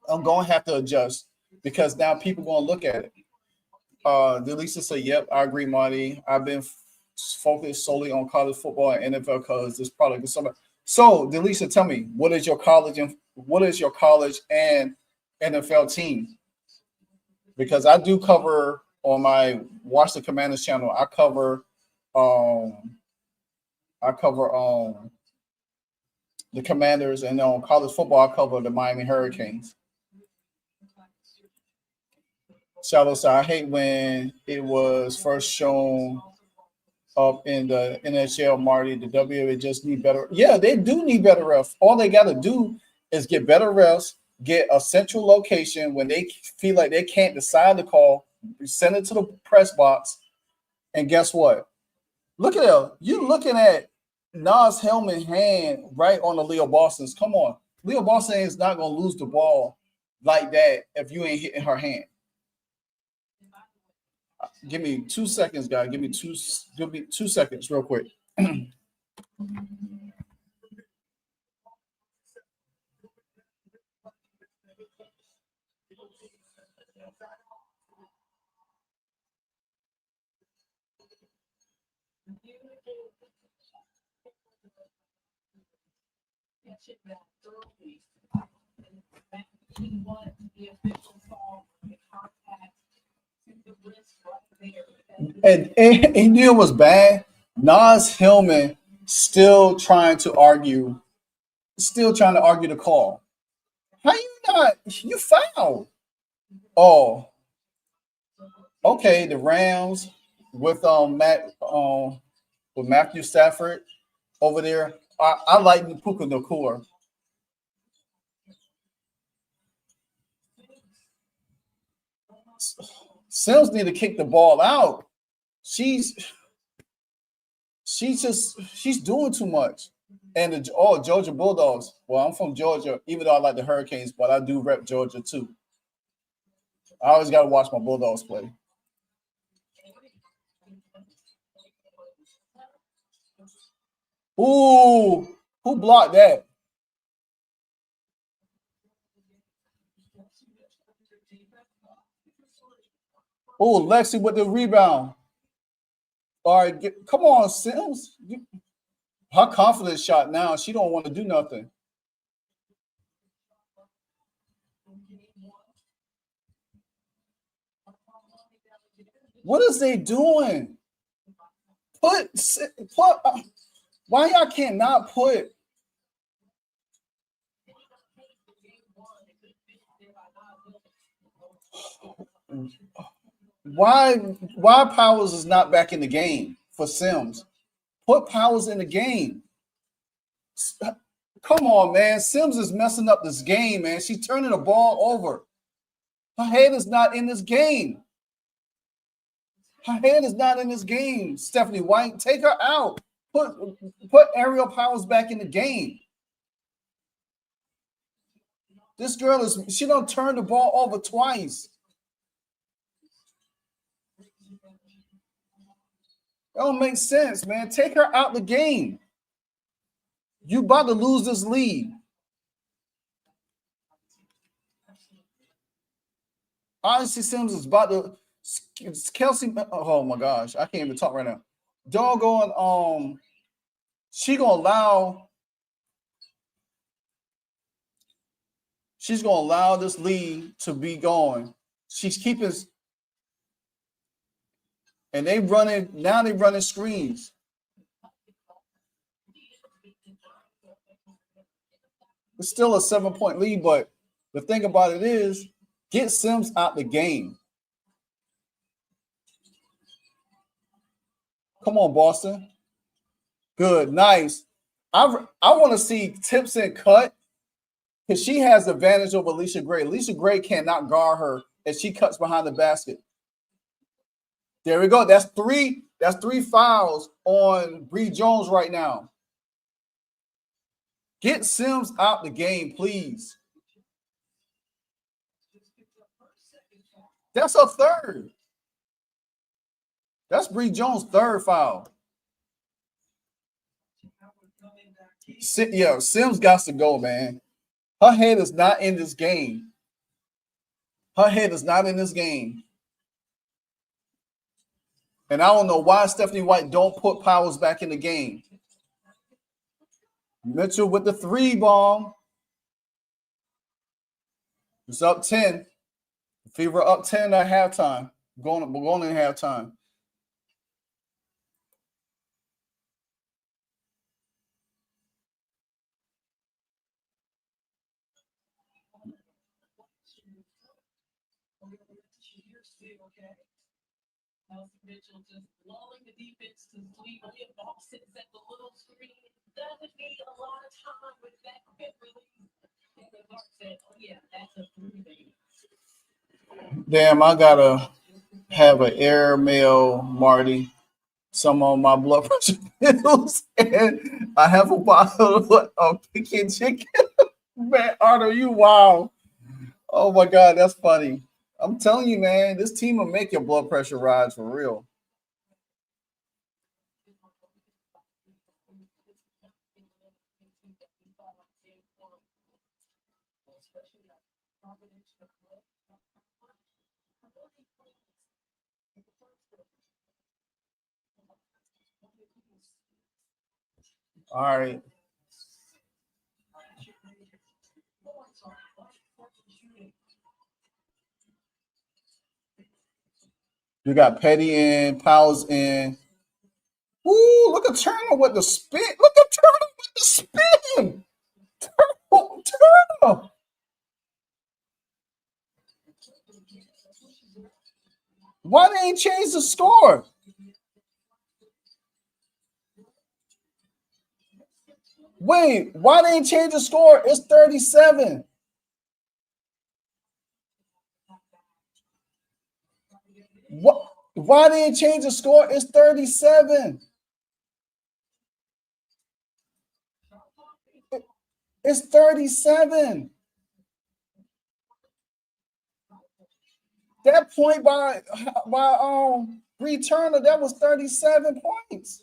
I'm going to have to adjust because now people are going to look at it. Delisa said, "Yep, I agree, Marty. I've been focused solely on college football and NFL because this product is so much." So, Delisa, tell me, what is your college and NFL team? Because I do cover on my Watch the Commanders channel. I cover the Commanders, and on college football, I cover the Miami Hurricanes. Shallow side, I hate when it was first shown up in the NHL, Marty. The WNBA just need better. Yeah, they do need better refs. All they got to do is get better refs, get a central location when they feel like they can't decide the call, send it to the press box, and guess what? Look at that. You looking at Nas helmet hand right on the Leo Boston's. Come on. Leo Boston is not going to lose the ball like that if you ain't hitting her hand. Give me 2 seconds, guys. Give me 2 seconds real quick. And you knew it was bad. Nas Hillman still trying to argue the call. How you not? You fouled. Oh, okay. The Rams with with Matthew Stafford over there. I like Puka Nacua. Sims need to kick the ball out. She's doing too much. And Georgia Bulldogs. Well, I'm from Georgia, even though I like the Hurricanes, but I do rep Georgia too. I always got to watch my Bulldogs play. Ooh, who blocked that? Oh, Lexi with the rebound. All right, come on, Sims. Her confidence shot now. She don't want to do nothing. What is they doing? Put. Why y'all can't not put? Why Powers is not back in the game for Sims? Put Powers in the game. Come on, man. Sims is messing up this game, man. She's turning the ball over. Her head is not in this game. Her head is not in this game. Stephanie White, take her out. Put Ariel Powers back in the game. This girl she don't turn the ball over twice. That don't make sense, man. Take her out the game. You about to lose this lead. Honestly, Sims is about to. Kelsey, oh my gosh, I can't even talk right now. Doggone, she's gonna allow this lead to be going. She's keeping, and they running screens. It's still a 7-point lead, but the thing about it is, get Sims out the game. Come on, Boston. Good, nice. I want to see Tipson cut because she has the advantage over Alicia Gray. Alicia Gray cannot guard her as she cuts behind the basket. There we go. That's three fouls on Bree Jones right now. Get Sims out the game, please. That's a third. That's Bree Jones' third foul. Yeah, Sims got to go, man. Her head is not in this game. Her head is not in this game. And I don't know why Stephanie White don't put Powers back in the game. Mitchell with the 3 bomb. It's up 10. Fever up 10 at halftime. We're going in halftime. Mitchell just lulling the defense to sleep. Ball sits at the little screen. Doesn't need a lot of time with that quick release. And the Hart said, "Oh yeah, that's a 3, baby." Damn, I gotta have an airmail, Marty. Some of my blood pressure pills, and I have a bottle of Peking chicken. Man, Arthur, you wow. Oh my God, that's funny. I'm telling you, man, this team will make your blood pressure rise for real. All right. You got Petty in, Powers in. Ooh, look at Turner with the spin. Look at Turner with the spin. Turner. Why they ain't change the score? Wait, why they ain't change the score? It's 37. What? Why they ain't change the score? It's 37. It's 37. That point by Bree Turner, that was 37 points.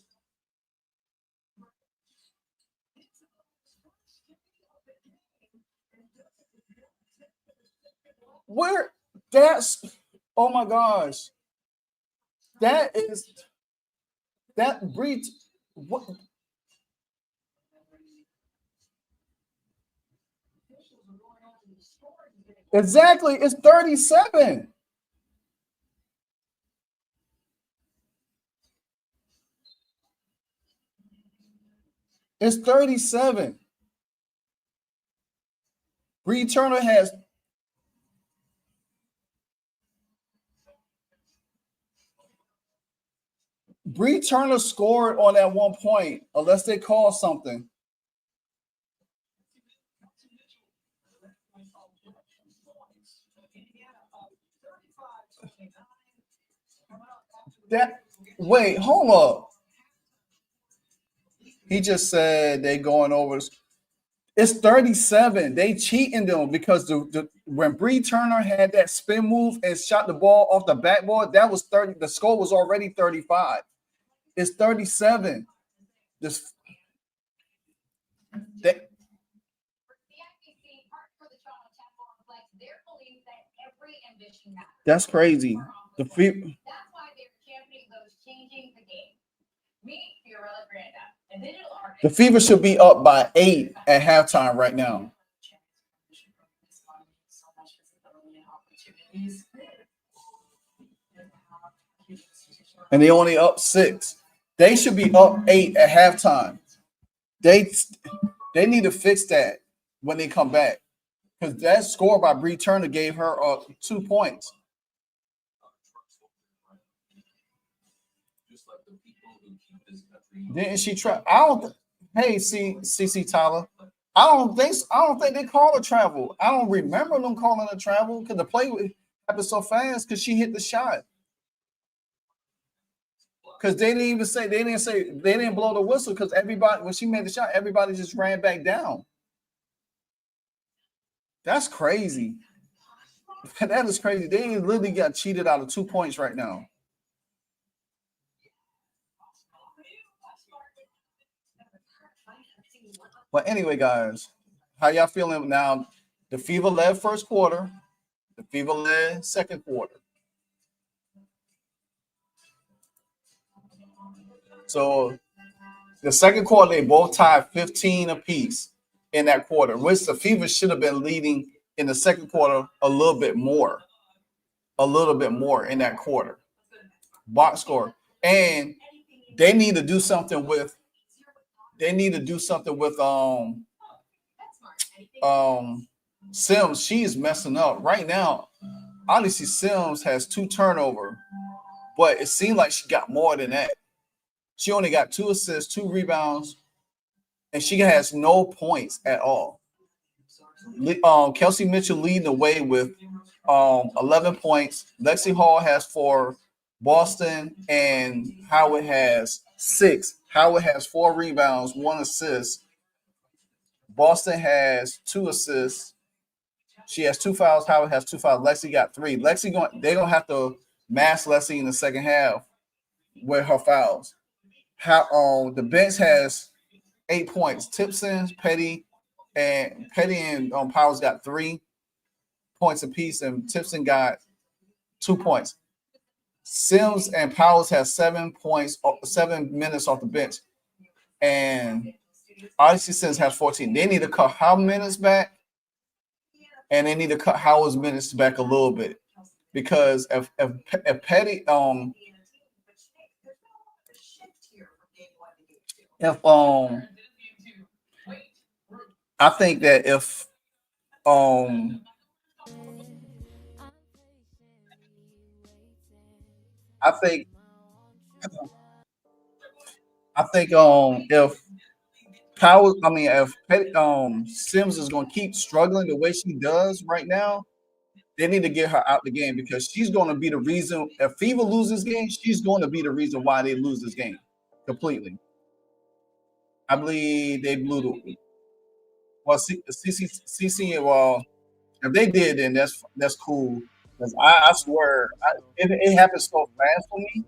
Where that's oh my gosh. That Bree what exactly, it's 37. It's 37. Bree Turner has Bree Turner scored on that 1 point, unless they call something. That wait, hold up. He just said they going over. It's 37. They cheating them because when Bree Turner had that spin move and shot the ball off the backboard, that was 30. The score was already 35. It's 37. This that, that's crazy. The FIBA, That's why they're championing those changing the game. Me, Fiorella Granda, a digital artist. the FIBA should be up by 8 at halftime right now. So much visibility and opportunities. And they only up 6. They should be up 8 at halftime. They need to fix that when they come back. Because that score by Bree Turner gave her 2 points. Didn't she try? I don't. Hey, CC Tyler. I don't think they call a travel. I don't remember them calling a travel because the play happened so fast because she hit the shot. Because they didn't blow the whistle because everybody, when she made the shot, everybody just ran back down. That's crazy. That is crazy. They literally got cheated out of 2 points right now. But anyway, guys, how y'all feeling now? The Fever led first quarter. The Fever led second quarter. So the second quarter, they both tied 15 apiece in that quarter, which the Fever should have been leading in the second quarter a little bit more in that quarter. Box score. And they need to do something with Sims. She's messing up right now. Obviously, Sims has 2 turnovers, but it seemed like she got more than that. She only got 2 assists, 2 rebounds, and she has no points at all. Kelsey Mitchell leading the way with 11 points. Lexi Hall has 4. Boston and Howard has 6. Howard has 4 rebounds, 1 assist. Boston has 2 assists. She has 2 fouls. Howard has 2 fouls. Lexi got 3. They're gonna have to mask Lexi in the second half with her fouls. The bench has 8 points. Tipson, Petty, and Powers got 3 points apiece, and Tipson got 2 points. Sims and Powers have 7 points, 7 minutes off the bench, and Odyssey Sims has 14. They need to cut Howard minutes back, and they need to cut Howard's minutes back a little bit because if Petty I think that if I think if Powers, if Sims is going to keep struggling the way she does right now, they need to get her out the game because she's going to be the reason. If Fever loses game, she's going to be the reason why they lose this game completely. I believe they blew the. Well, CC. Well, if they did, then that's cool. Because I swear, it happened so fast for me.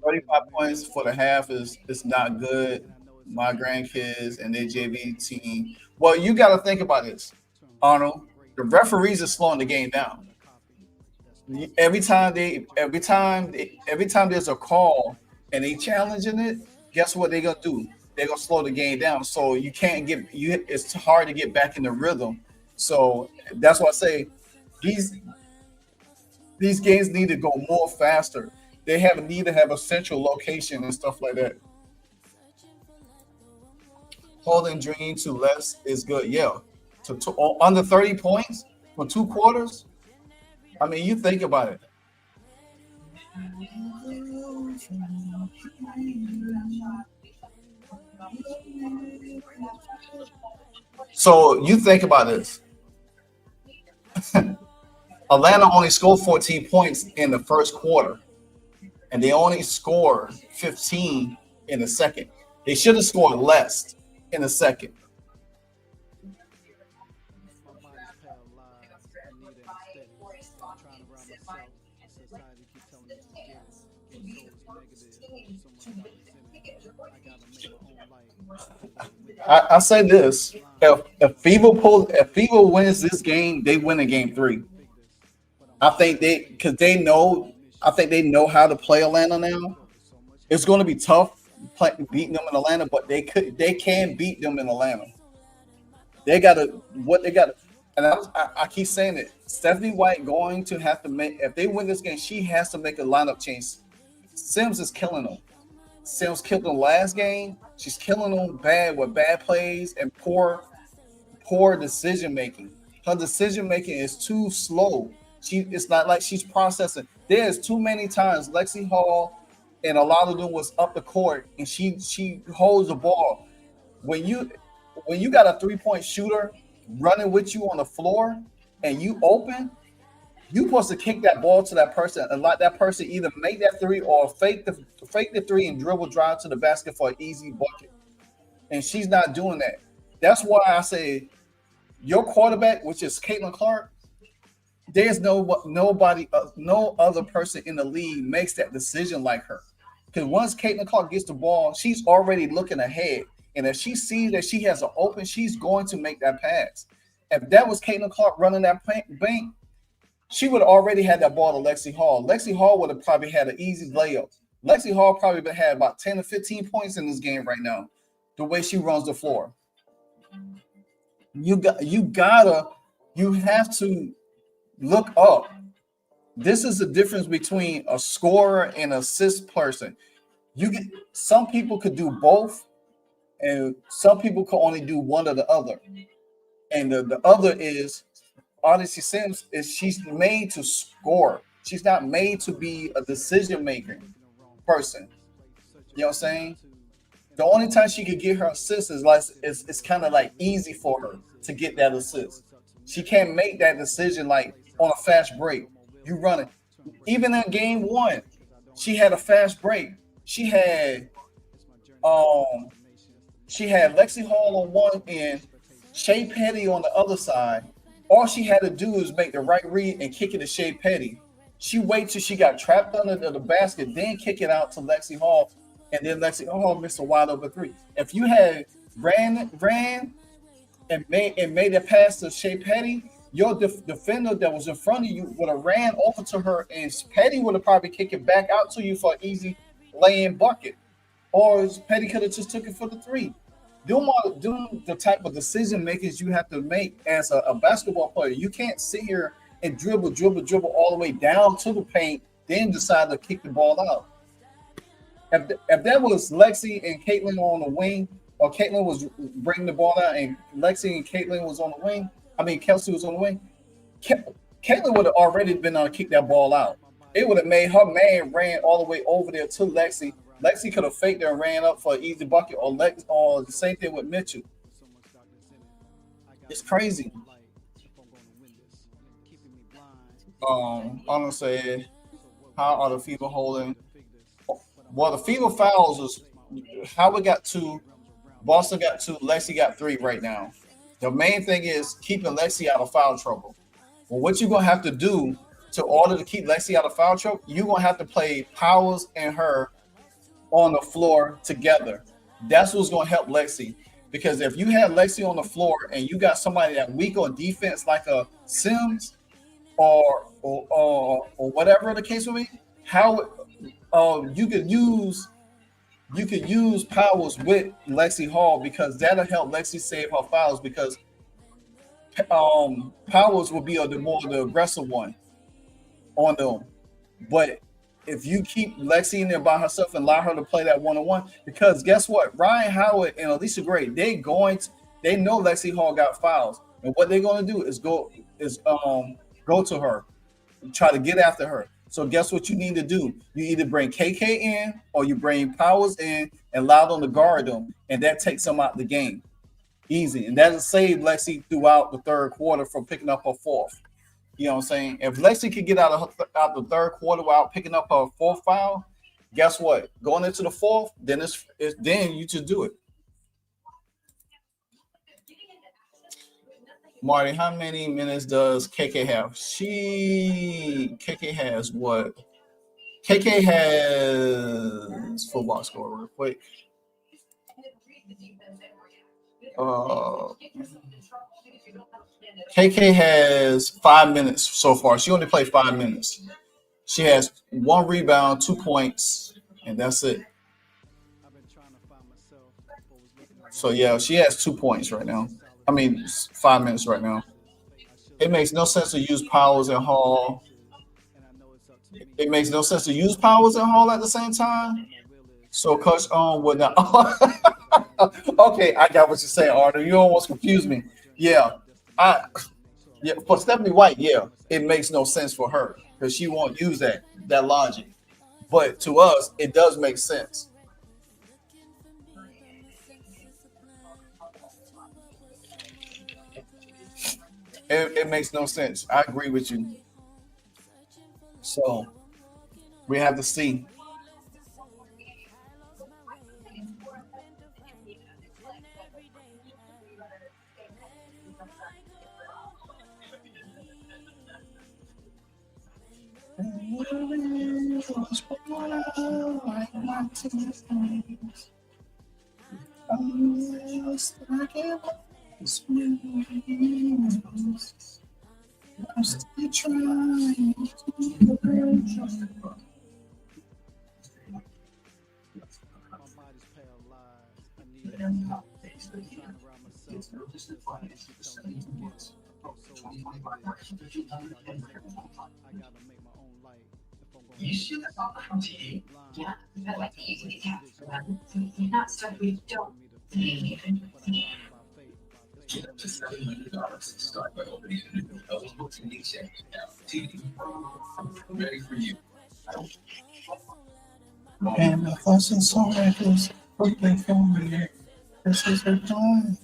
35 points for the half is not good. My grandkids and their JV team. Well, you got to think about this, Arnold. The referees are slowing the game down. Every time there's a call and they challenging it, guess what they're gonna do? They're gonna slow the game down. So you can't get you. It's hard to get back in the rhythm. So that's why I say these games need to go more faster. They need to have a central location and stuff like that. Holding Dream to less is good. Yeah. Under 30 points for 2 quarters. I mean, you think about it. So you think about this. Atlanta only scored 14 points in the first quarter, and they only scored 15 in the second. They should have scored less in the second. I say this: if Fever wins this game, they win in game 3. I think I think they know how to play Atlanta now. It's going to be tough beating them in Atlanta, but they can beat them in Atlanta. They got to what they got. And I keep saying it. Stephanie White going to have to make if they win this game, she has to make a lineup change. Sims is killing them. Sims killed them last game. She's killing them bad with bad plays and poor decision making. Her decision making is too slow. It's not like she's processing. There's too many times Lexi Hall and a lot of them was up the court and she holds the ball. When you got a 3-point shooter running with you on the floor and you open, you supposed to kick that ball to that person and let that person either make that three or fake the three and dribble drive to the basket for an easy bucket. And she's not doing that. That's why I say your quarterback, which is Caitlin Clark, there's no other person in the league makes that decision like her. Because once Caitlin Clark gets the ball, she's already looking ahead. And if she sees that she has an open, she's going to make that pass. If that was Caitlin Clark running that bank, she would have already had that ball to Lexi Hall. Lexi Hall would have probably had an easy layup. Lexi Hall probably had about 10 or 15 points in this game right now, the way she runs the floor. You have to look up. This is the difference between a scorer and an assist person. Some people could do both, and some people can only do one or the other. And the other is Odyssey Sims she's made to score. She's not made to be a decision-making person. You know what I'm saying? The only time she could get her assist is like it's kind of like easy for her to get that assist. She can't make that decision like on a fast break. You run it. Even in game 1, she had a fast break. She had Lexi Hall on one end, Shea Petty on the other side. All she had to do is make the right read and kick it to Shea Petty. She waited till she got trapped under the basket, then kick it out to Lexi Hall, and then Lexi Hall missed a wide open three. If you had ran and made a pass to Shea Petty, your defender that was in front of you would have ran over to her, and Petty would have probably kicked it back out to you for an easy lay-in bucket. Or Petty could have just took it for the three. Doing the type of decision makings you have to make as a basketball player. You can't sit here and dribble all the way down to the paint, then decide to kick the ball out. If that was Lexi and Caitlin on the wing, or Caitlin was bringing the ball out and Lexi and Caitlin was on the wing, Kelsey was on the wing, Caitlin would have already been able to kick that ball out. It would have made her man ran all the way over there to Lexi. Lexi could have faked her and ran up for an easy bucket, or the same thing with Mitchell. It's crazy. I'm gonna say, how are the Fever holding? Well, the Fever fouls is Howard got 2, Boston got 2, Lexi got 3 right now. The main thing is keeping Lexi out of foul trouble. Well, what you're gonna have to do to order to keep Lexi out of foul trouble, you're gonna have to play Powers and her on the floor together. That's what's going to help Lexi, because if you have Lexi on the floor and you got somebody that weak on defense like a Sims or whatever the case will be, how you could use Powers with Lexi Hall, because that'll help Lexi save her fouls, because Powers will be the aggressive one on them. But if you keep Lexi in there by herself and allow her to play that one-on-one, because guess what? Ryan Howard and Alicia Gray, they know Lexi Hall got fouls. And what they're going to do is go to her and try to get after her. So guess what you need to do? You either bring KK in or you bring Powers in and allow them to guard them. And that takes them out of the game. Easy. And that'll save Lexi throughout the third quarter from picking up her fourth. You know what I'm saying? If Lexi could get out the third quarter without picking up her fourth foul, Guess what? Going into the fourth, then then you just do it. Marty, how many minutes does KK have? KK has what? KK has football score real quick. KK has 5 minutes so far. She only played 5 minutes. She has 1 rebound, 2 points, and that's it. So yeah, she has 2 points right now. I mean, 5 minutes right now. It makes no sense to use Powers and Hall. It makes no sense to use Powers and Hall at the same time. So Coach would not. Okay, I got what you're saying, Arthur. You almost confused me. Yeah, for Stephanie White, yeah, it makes no sense for her because she won't use that logic. But to us, it does make sense. It makes no sense. I agree with you. So we have to see. I'm still trying. You should have thought yeah, I like the easy task for them. Not stuff we don't need. Just $700 to start by opening a new eligible TV check now. TV. Ready for you. And my thoughts and sorrows, birthday for me. This is her time.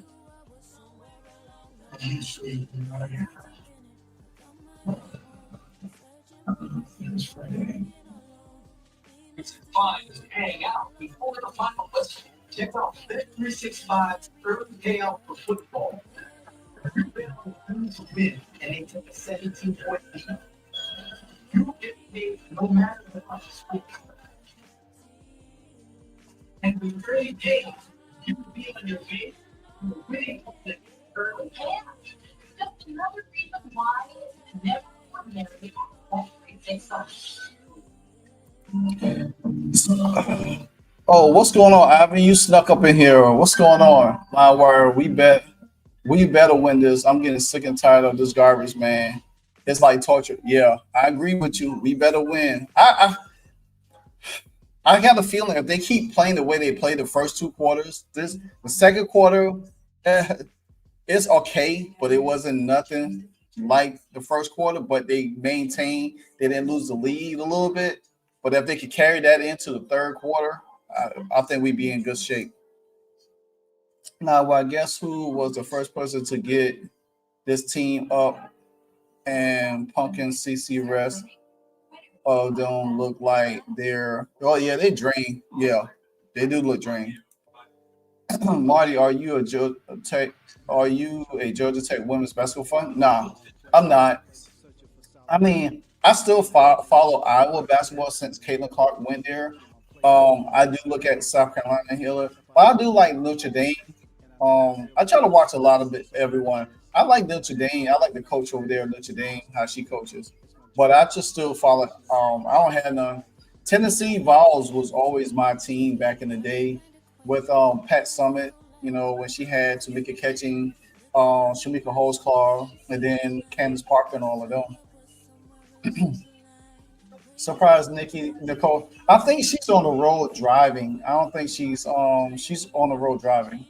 It's fun to hang out before the final whistle. Check out Bet365's early payout for football. Every bet will win, and they took a 17-point lead. You get paid no matter the score. And with early payout, you will be on your way to winning the early payout. Just another reason why it's never ordinary all 365. Oh, what's going on, Ivan? You snuck up in here. What's going on? My word, we better win this. I'm getting sick and tired of this garbage, man. It's like torture. Yeah, I agree with you. We better win. I got a feeling if they keep playing the way they played the first 2 quarters, the second quarter, it's okay, but it wasn't nothing like the first quarter. But they maintained. They didn't lose the lead a little bit. But if they could carry that into the third quarter, I think we'd be in good shape. Now, well, I guess who was the first person to get this team up and Pumpkin CC rest? Oh, don't look like they're. Oh yeah, they drained. Yeah, they do look drained. Marty, are you a Georgia Tech? Are you a Georgia Tech women's basketball fan? Nah, I'm not. I mean, I still follow Iowa basketball since Caitlin Clark went there. I do look at South Carolina and Hiller, but I do like Notre Dame. I try to watch a lot of everyone. I like Notre Dame. I like the coach over there, Notre Dame, how she coaches. But I just still follow. I don't have none. Tennessee Vols was always my team back in the day with Pat Summit. You know when she had Tamika Catching, Shamika Holzclaw, and then Candace Parker and all of them. Surprise, Nicole. I think she's on the road driving. I don't think she's on the road driving.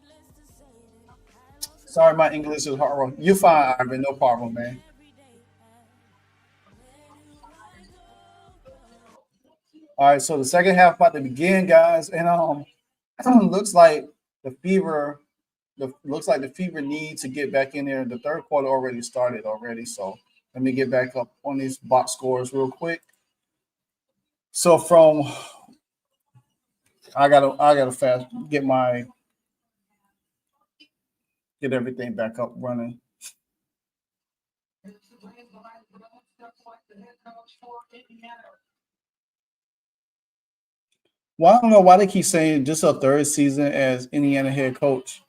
Sorry, my English is horrible. You fine, Ivan. No problem, man. All right, so the second half about to begin, guys, and looks like the fever. Looks like the fever needs to get back in there. The third quarter already started already, so let me get back up on these box scores real quick. So from I gotta fast get everything back up running. Well, I don't know why they keep saying just a third season as Indiana head coach.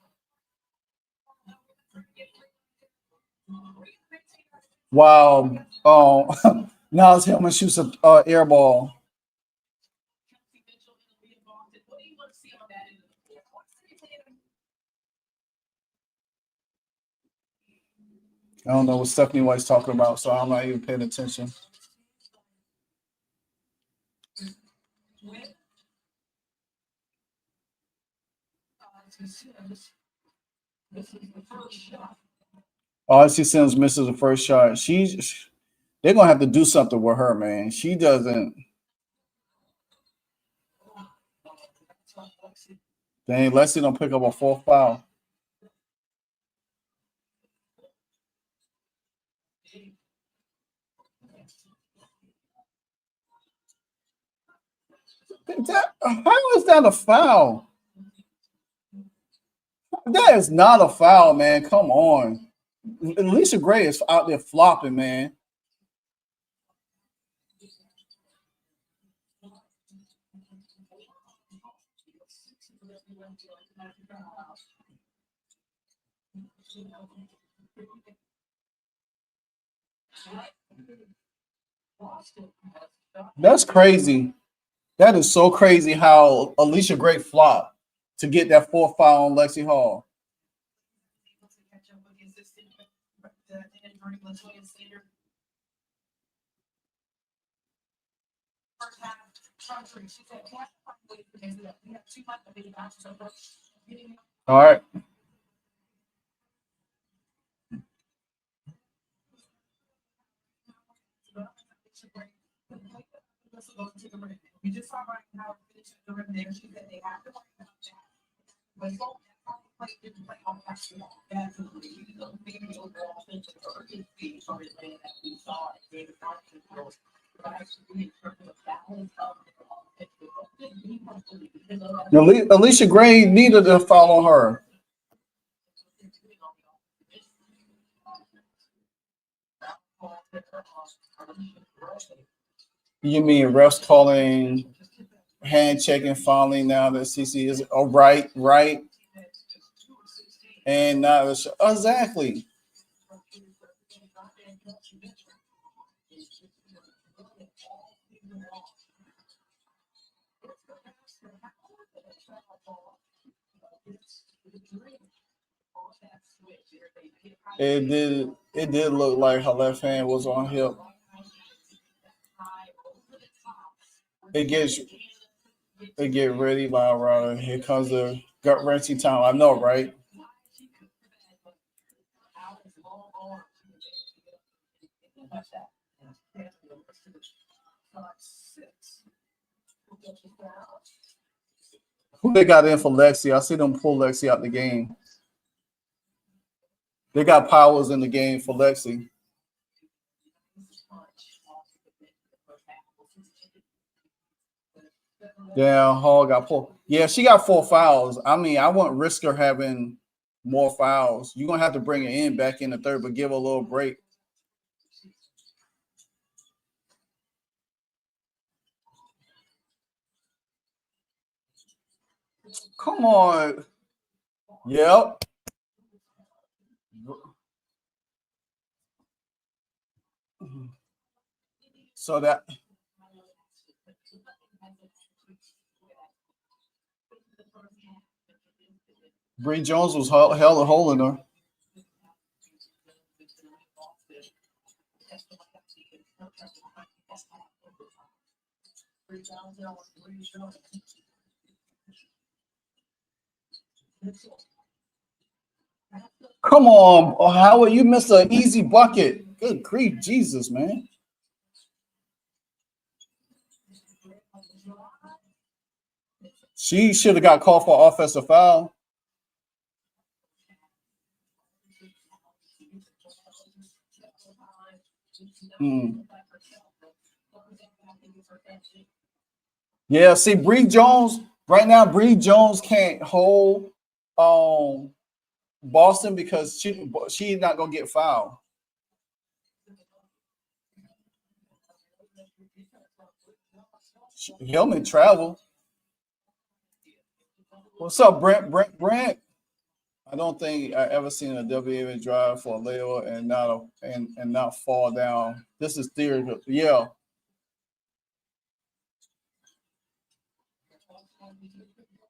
Wow. Oh, now it's Hillman shoots a air ball. I don't know what Stephanie White's talking about, so I'm not even paying attention. RC Sims misses the first shot. They're gonna have to do something with her, man. She doesn't. Dang, Lexi don't pick up a fourth foul. How is that a foul? That is not a foul, man. Come on. Alicia Gray is out there flopping, man. That's crazy. That is so crazy how Alicia Gray flopped to get that fourth foul on Lexi Hall. All right. Alicia Gray needed a foul on her. You mean refs calling hand checking, fouling now that CC is right, and now it's exactly. It did look like her left hand was on hip. It get ready, loud rider. Here comes the gut wrenching time. I know, right? Who they got in for Lexi? I see them pull Lexi out the game. They got Powers in the game for Lexi. Yeah, Hall got pulled. Yeah, she got 4 fouls. I mean, I wouldn't risk her having more fouls. You're gonna have to bring her back in the third, but give her a little break. Come on. Yep. So that Bree Jones was hella holding her. Come on, Howard, you missed an easy bucket. Good grief, Jesus, man. She should have got called for offensive foul. Yeah, see, Bree Jones Right now, Bree Jones can't hold Boston because she's not gonna get fouled. Hillman travel. What's up, Brent? I don't think I ever seen a WNBA drive for a layup and not fall down. This is theory. Yeah.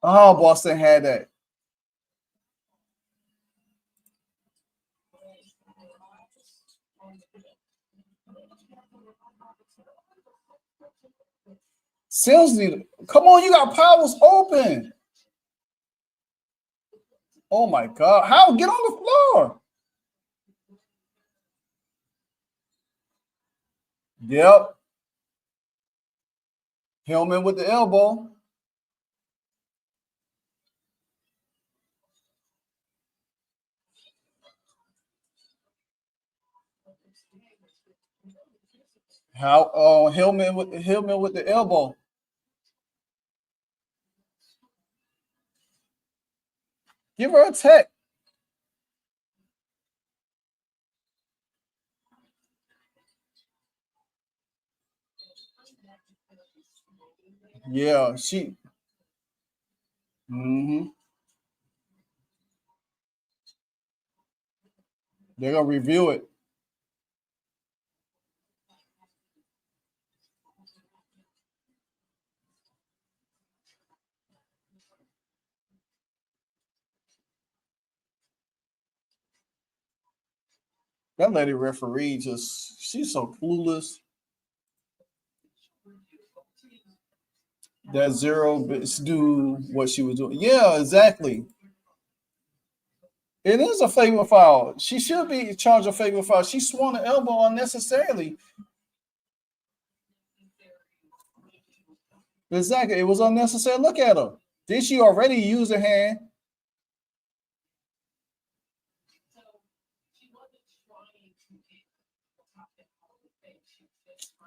Oh, Boston had that. Sims need. Come on, you got Powers open. Oh my God! How get on the floor? Yep. Hillman with the elbow. How Hillman with the elbow. Give her a tech. Yeah, she. Mm-hmm. They're gonna review it. That lady referee she's so clueless. That zero bits do what she was doing. Yeah, exactly. It is a flagrant foul. She should be charged a flagrant foul. She swung the elbow unnecessarily. Exactly. It was unnecessary. Look at her. Did she already use her hand?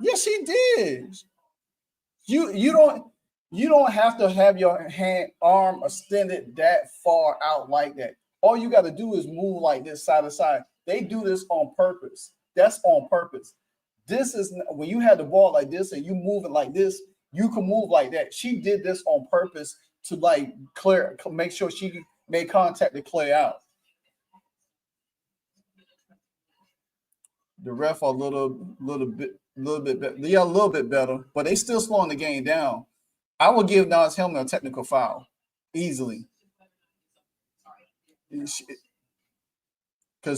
Yes, she did. You don't have to have your arm extended that far out like that. All you got to do is move like this side to side. They do this on purpose. That's on purpose. This is when you have the ball like this and you move it like this, you can move like that. She did this on purpose to like make sure she made contact to clear out. The ref a little bit better. Yeah, a little bit better, but they still slowing the game down. I would give Nas Hillman a technical foul easily. Because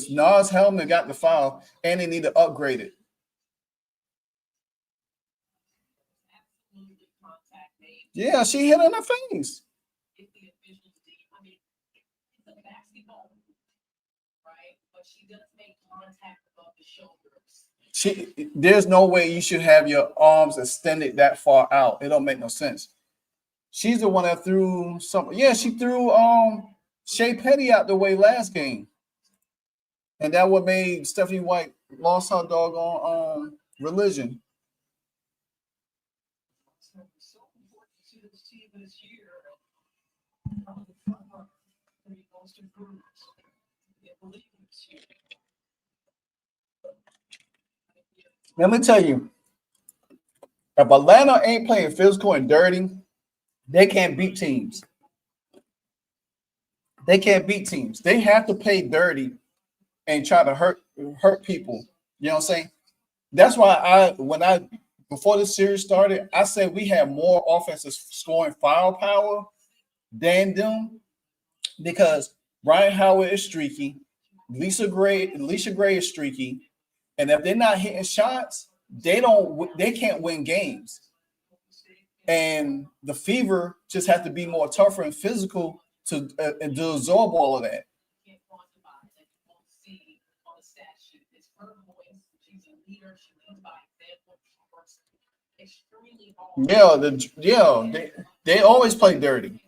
Nas Hillman got the foul and they need to upgrade it. Yeah, she hit in the face. There's no way you should have your arms extended that far out. It don't make no sense. She's the one that threw some. Yeah, she threw Shea Petty out the way last game, and that what made Stephanie White lost her doggone religion. Let me tell you, if Atlanta ain't playing physical and dirty, they can't beat teams. They can't beat teams. They have to play dirty and try to hurt people. You know what I'm saying? That's why before the series started, I said we had more offensive scoring firepower than them because Ryan Howard is streaky, Lisa Gray is streaky, and if they're not hitting shots, they can't win games. And the Fever just have to be more tougher and physical to absorb all of that. Yeah, they always play dirty.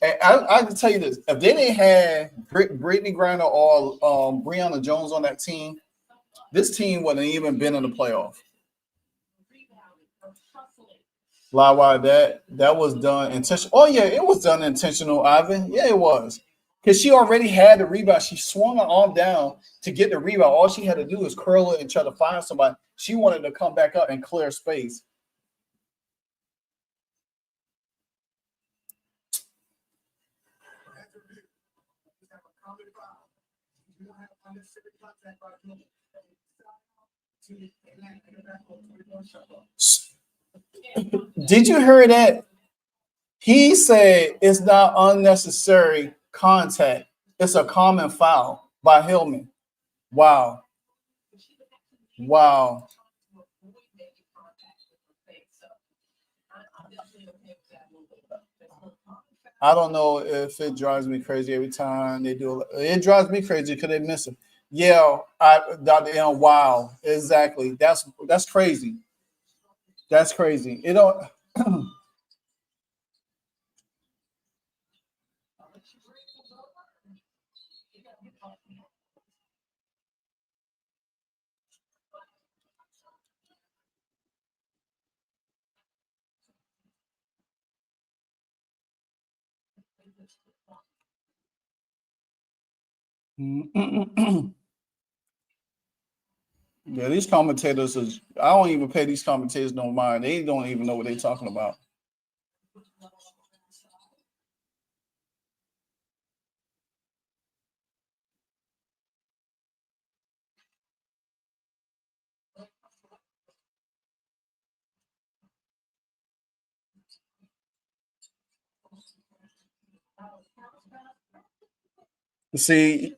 I can tell you this: if they didn't have Brittany Griner or Breonna Jones on that team, this team wouldn't even been in the playoff. Lawa, that was done intentional. Oh yeah, it was done intentional, Ivan. Yeah, it was. Because she already had the rebound. She swung her arm down to get the rebound. All she had to do was curl it and try to find somebody. She wanted to come back up and clear space. Did you hear that? He said it's not unnecessary contact. It's a common foul by Hillman. Wow. Wow. I don't know if it drives me crazy every time they do it. It drives me crazy because they miss him. Yeah, Dr. M. Wow, exactly. That's crazy. That's crazy. You know. Yeah, these commentators is. I don't even pay these commentators no mind. They don't even know what they're talking about. See,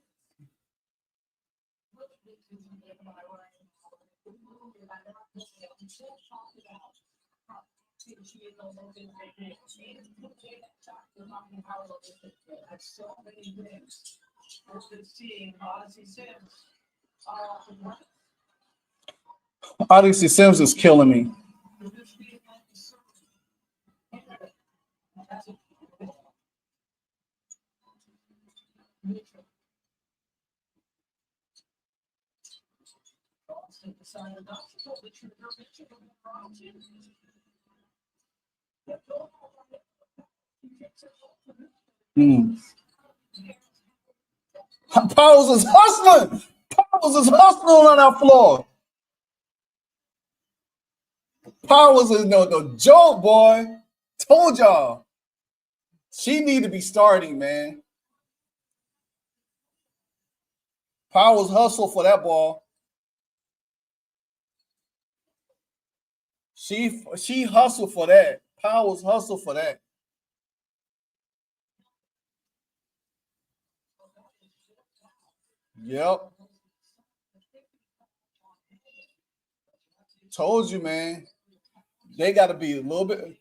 Odyssey Sims is killing me. Mm. Powers is hustling. Powers is hustling on our floor. Powers is no joke, boy. Told y'all. She need to be starting, man. Powers hustle for that ball. She hustled for that. Powers hustle for that. Yep. Told you, man. They got to be a little bit.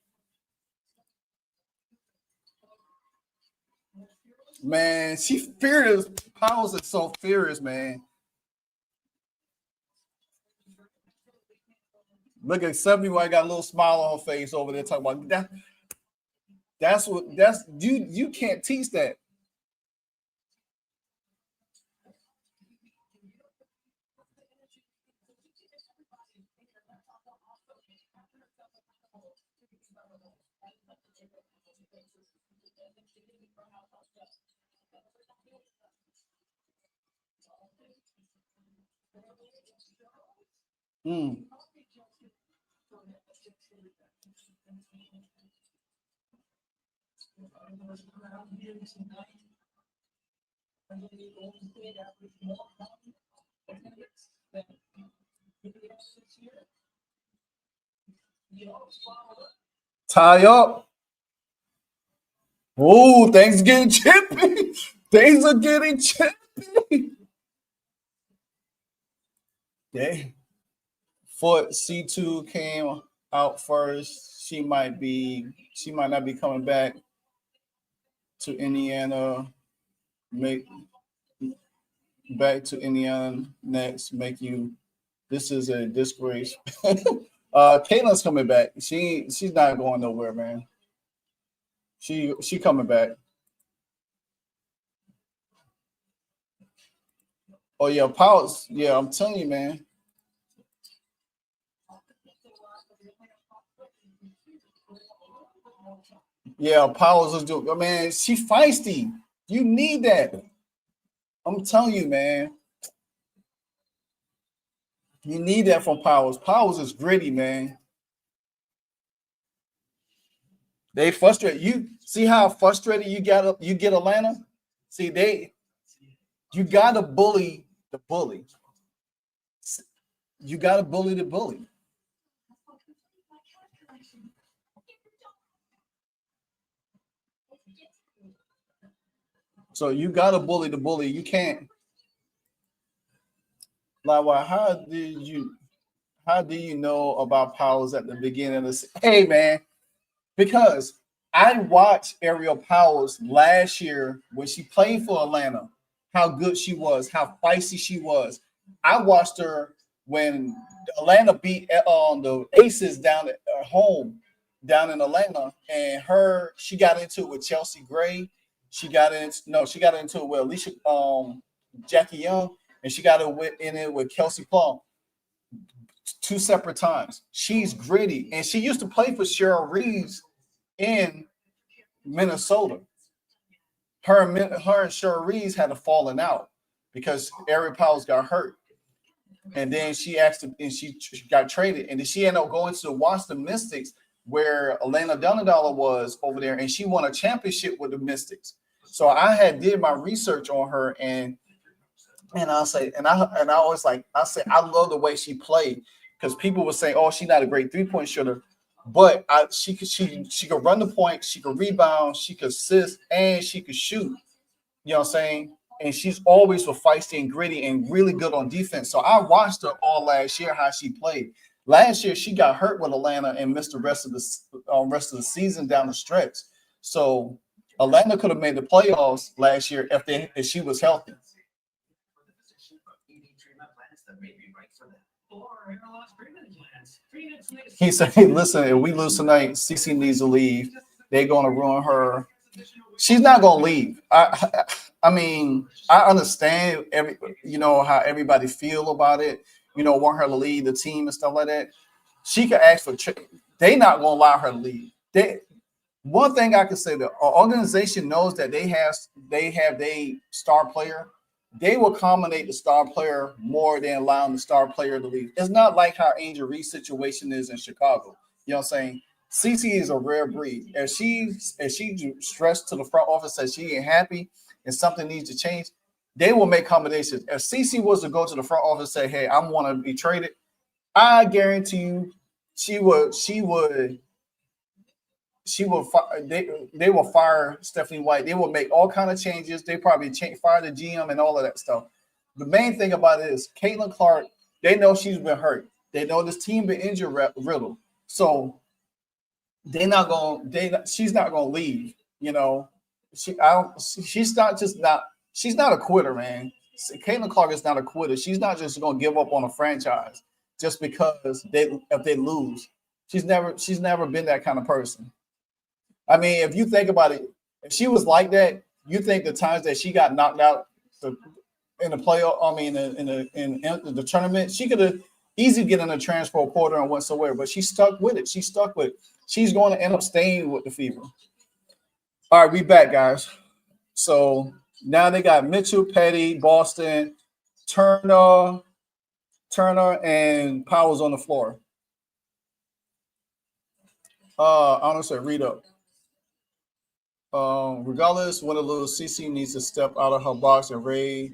Man, she furious. Powers is so furious, man. Look at 71 got a little smile on her face over there talking about that. That's you can't teach that. Mm. Tie up. Oh, things getting chippy. Things are getting chippy. Yeah. Foot C2 came out first. She might not be coming back to Indiana. Make back to Indiana next. Make you. This is a disgrace. Caitlin's coming back. She's not going nowhere, man. She coming back. Oh yeah, Powers. Yeah, I'm telling you, man. Yeah, Powers is doing. Man, she feisty. You need that. I'm telling you, man. You need that from Powers. Powers is gritty, man. They frustrate you. See how frustrated you get Atlanta? See, you gotta bully the bully. You gotta bully the bully. So you gotta bully the bully. You can't like well, how do you know about Powers at the beginning of this? Hey man, because I watched Ariel Powers last year when she played for Atlanta, how good she was, how feisty she was. I watched her when Atlanta beat the Aces down at home down in Atlanta, and she got into it with Chelsea Gray. She got into it with Alicia Jackie Young, and she got in it with Kelsey Plum. Two separate times. She's gritty, and she used to play for Cheryl Reeves in Minnesota. Her and Cheryl Reeves had a falling out because Ariel Powers got hurt, and then she got traded, and then she ended up going to the Washington Mystics, where Elena Donadala was over there, and she won a championship with the Mystics. So I did my research on her, and I say, and I always I love the way she played, because people were saying, oh, she's not a great 3-point shooter, but she could run the point, she could rebound, she could assist, and she could shoot. You know what I'm saying? And she's always was feisty and gritty and really good on defense. So I watched her all last year how she played. Last year she got hurt with Atlanta and missed the rest of the season down the stretch. So Atlanta could have made the playoffs last year if she was healthy. He said, hey, listen, if we lose tonight, CC needs to leave. They're going to ruin her. She's not going to leave. I mean, I understand how everybody feel about it. Want her to lead the team and stuff like that. She could ask for trade. They're not going to allow her to leave. One thing I can say, the organization knows that they have their star player. They will accommodate the star player more than allowing the star player to leave. It's not like how Angel Reese situation is in Chicago. You know what I'm saying? CC is a rare breed. If she stressed to the front office that she ain't happy and something needs to change, they will make accommodations. If CC was to go to the front office and say, hey, I want to be traded, I guarantee you they will fire Stephanie White. They will make all kind of changes. They probably fire the GM and all of that stuff. The main thing about it is Caitlin Clark, they know she's been hurt. They know this team been injured riddled. So she's not gonna leave. She's not a quitter, man. Caitlin Clark is not a quitter. She's not just gonna give up on a franchise just because if they lose. She's never been that kind of person. I mean, if you think about it, if she was like that, you think the times that she got knocked out in the playoff, in the tournament, she could have easily get in the transfer portal and went somewhere, but she stuck with it. She's going to end up staying with the Fever. All right, we back, guys. So now they got Mitchell, Petty, Boston, Turner, and Powers on the floor. Honestly, read up. Regardless, win or lose, CC needs to step out of her box and raise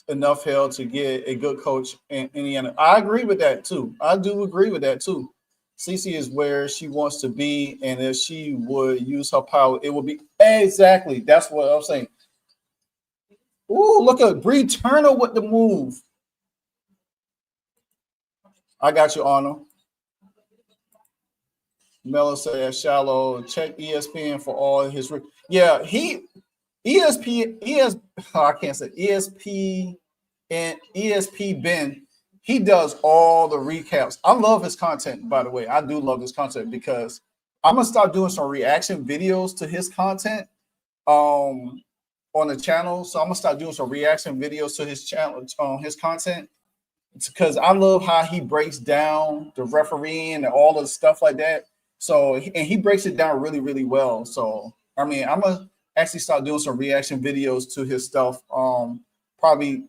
enough hell to get a good coach in Indiana. I agree with that too. I do agree with that too. CC is where she wants to be, and if she would use her power, it would be exactly. That's what I'm saying. Ooh, look at Bree Turner with the move. I got you, Arnold. Melo said shallow. Check ESPN for all his. Yeah, I can't say ESP and ESP Ben. He does all the recaps. I love his content, by the way. I do love his content because I'm gonna start doing some reaction videos to his content on the channel. So I'm gonna start doing some reaction videos to his channel on his content. because I love how he breaks down the refereeing and all of the stuff like that. So, and he breaks it down really, really well. So, I mean, I'm gonna actually start doing some reaction videos to his stuff. Probably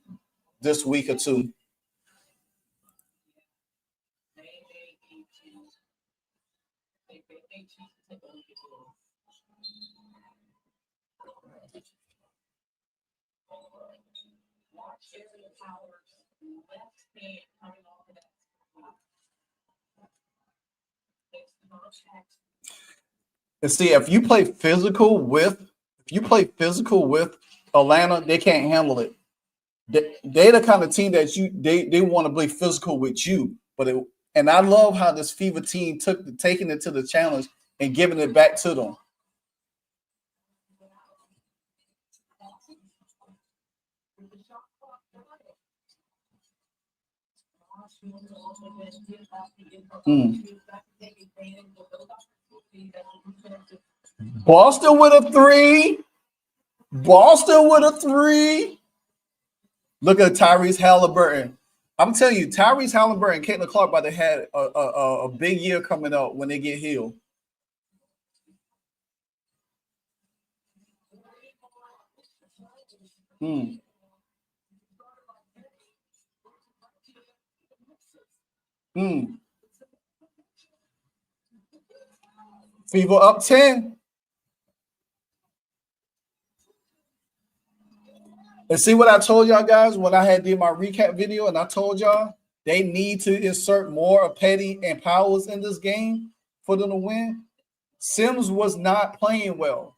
this week or two. Ariel Powers, left hand coming off of that. And see, if you play physical with Atlanta, they can't handle it. They're the kind of team that they want to play physical with you. And I love how this Fever team taking it to the challenge and giving it back to them. Boston with a three. Boston with a three. Look at Tyrese Halliburton. I'm telling you, Tyrese Halliburton and Caitlin Clark about to have a big year coming up when they get healed. Fever up 10. And see what I told y'all guys when I had did my recap video, and I told y'all they need to insert more of Petty and Powers in this game for them to win. Sims was not playing well.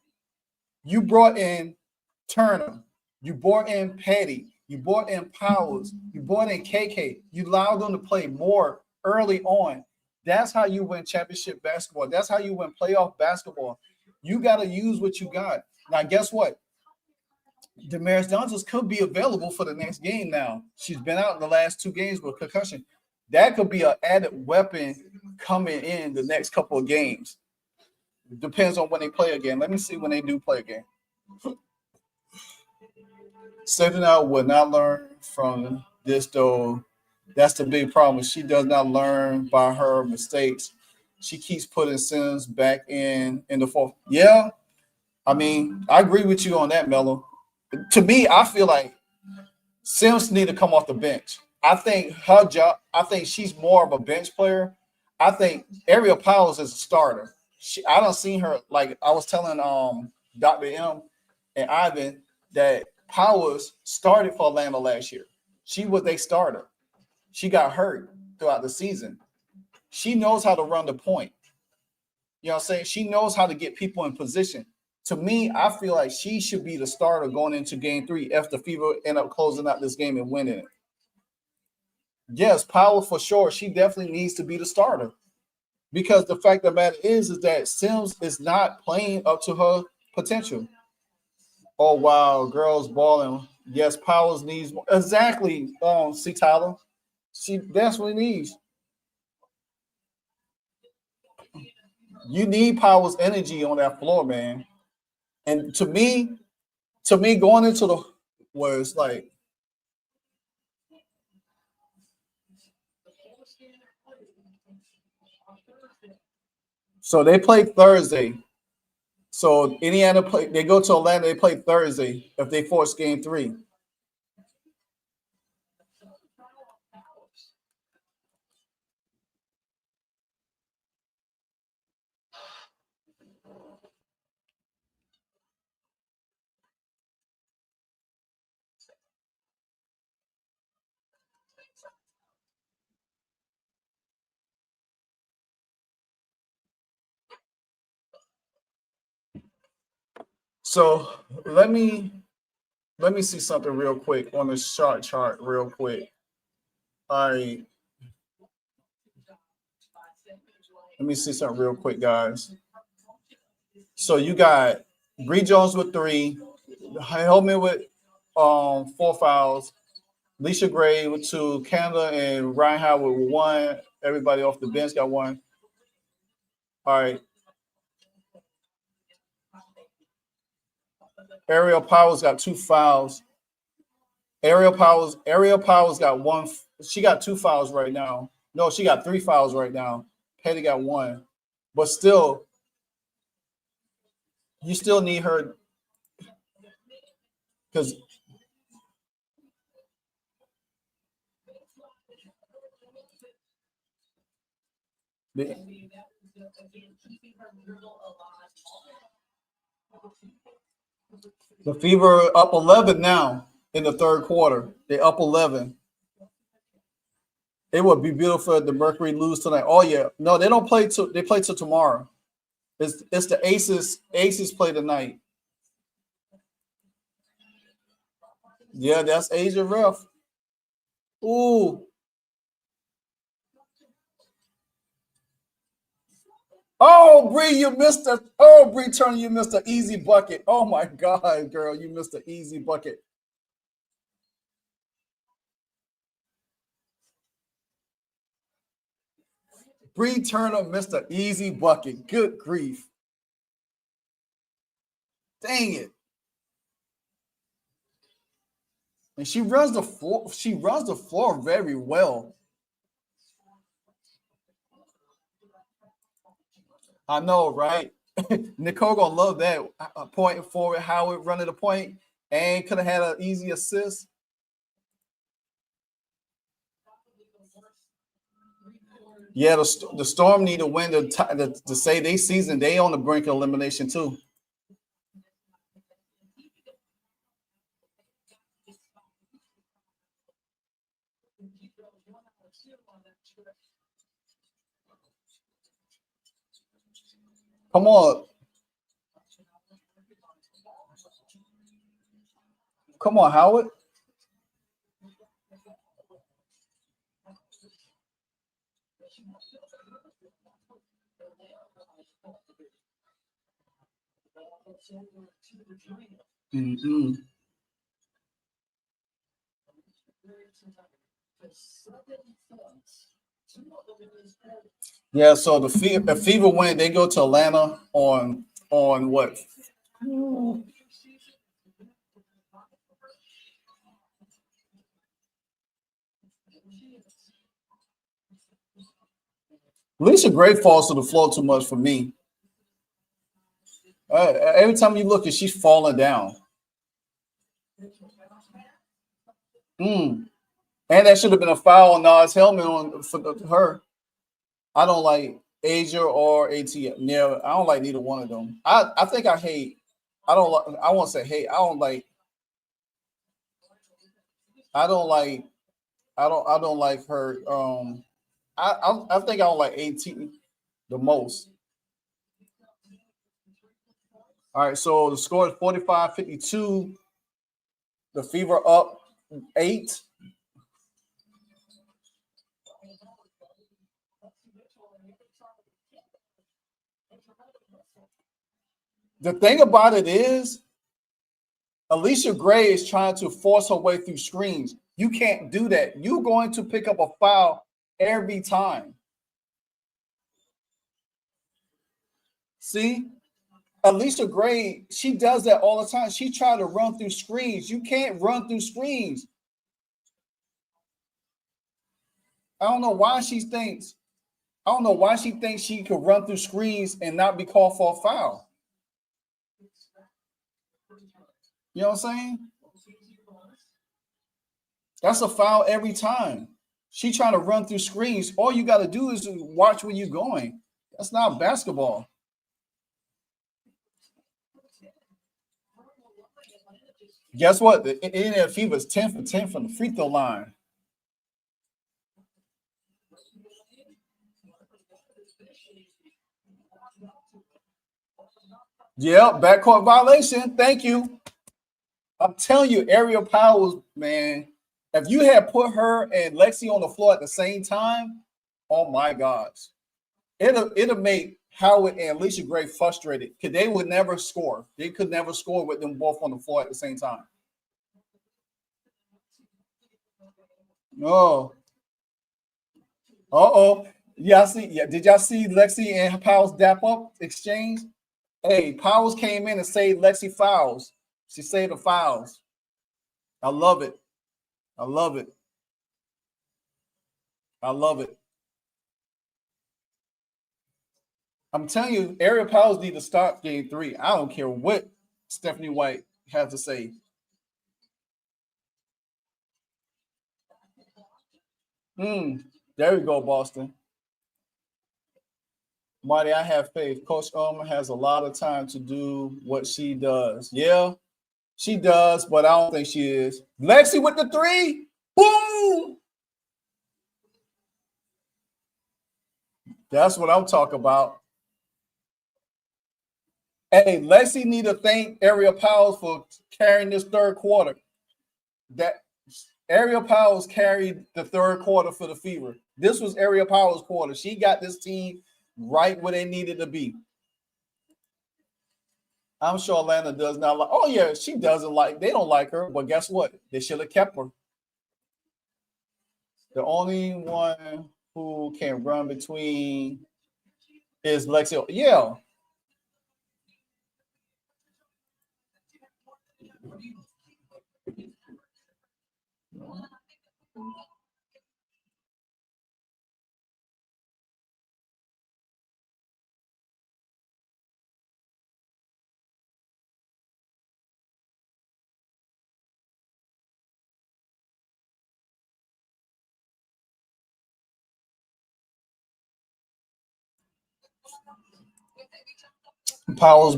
You brought in Turner, you brought in Petty, you brought in Powers, you brought in KK. You allowed them to play more early on. That's how you win championship basketball. That's how you win playoff basketball. You got to use what you got. Now, guess what? Damaris Johnson could be available for the next game now. She's been out in the last 2 games with concussion. That could be an added weapon coming in the next couple of games. Depends on when they play again. Let me see when they do play again. Sedina will not learn from this, though. That's the big problem. She does not learn by her mistakes. She keeps putting Sims back in the fourth. Yeah, I mean, I agree with you on that, Mello. To me, I feel like Sims need to come off the bench. I think her job, I think she's more of a bench player. I think Ariel Powers is a starter. I don't see her, like I was telling Dr. M and Ivan that Powers started for Atlanta last year. She was a starter. She got hurt throughout the season. She knows how to run the point. You know what I'm saying? She knows how to get people in position. To me, I feel like she should be the starter going into game 3 if the Fever end up closing out this game and winning it. Yes, Power for sure. She definitely needs to be the starter. Because the fact of the matter is that Sims is not playing up to her potential. Oh, wow. Girls balling. Yes, Powers needs more. Exactly, C. Tyler. She desperately needs. You need Powers' energy on that floor, man. And to me, going into the where it's like, so they play Thursday. So Indiana play, they go to Atlanta, they play Thursday if they force game 3. So let me see something real quick on the shot chart real quick. All right. Let me see something real quick, guys. So you got Bree Jones with 3, Hellman with 4 fouls, Leisha Gray with 2, Canada and Ryan Howard with 1. Everybody off the bench got 1. All right. Ariel Powers got 2 fouls. Ariel Powers got 1. she got 2 fouls right now. No, she got 3 fouls right now. Petty got 1. But still, you still need her because the Fever up 11 now in the third quarter. They up 11. It would be beautiful if the Mercury lose tonight. Oh yeah, no, they don't play till they play till tomorrow. It's the Aces. Aces play tonight. Yeah, that's Asia Ref. Ooh. Oh, Bree, you missed a. Oh, Bree Turner, you missed an easy bucket. Oh my God, girl, you missed an easy bucket. Bree Turner missed an easy bucket. Good grief. Dang it. And she runs the floor. She runs the floor very well. I know, right? Nicole gonna love that point forward. Howard running the point and could have had an easy assist. Yeah, the Storm need to win to say they season. They on the brink of elimination too. Come on. Come on, Howard. Mm-hmm. Yeah, so the Fever win, they go to Atlanta on what? Lisa Gray falls to the floor too much for me. Every time you look, she's falling down. And that should have been a foul on Nas helmet for her. I don't like Asia or AT. Yeah, I don't like neither one of them. I think I hate. I don't like. I won't say hate. I don't like. I don't like. I don't like her. I think I don't like AT the most. All right, so the score is 45-52. The Fever up 8. The thing about it is, Alicia Gray is trying to force her way through screens. You can't do that. You're going to pick up a foul every time. See? Alicia Gray, she does that all the time. She tried to run through screens. You can't run through screens. I don't know why she thinks she could run through screens and not be called for a foul. You know what I'm saying? That's a foul every time. She trying to run through screens. All you got to do is watch where you're going. That's not basketball. Guess what? The Indiana Fever is 10 for 10 from the free throw line. Yeah, backcourt violation. Thank you. I'm telling you, Ariel Powers, man, if you had put her and Lexi on the floor at the same time, oh my gosh. It'll make Howard and Alicia Gray frustrated because they would never score. They could never score with them both on the floor at the same time. Oh. Uh-oh. Yeah, did y'all see Lexi and Powers dap up exchange? Hey, Powers came in and saved Lexi fouls. She saved the fouls. I love it. I love it. I love it. I'm telling you, Ariel Powers need to start game 3. I don't care what Stephanie White has to say. There we go, Boston. Marty, I have faith. Coach Ulmer has a lot of time to do what she does. Yeah, she does, but I don't think she is. Lexi with the 3. Boom! That's what I'm talking about. Hey, Lexi need to thank Ariel Powers for carrying this third quarter. That Ariel Powers carried the third quarter for the Fever. This was Ariel Powers' quarter. She got this team right where they needed to be. I'm sure Atlanta does not like. Oh yeah, she doesn't like. They don't like her, but guess what? They should have kept her. The only one who can run between is Lexi. Yeah. Powers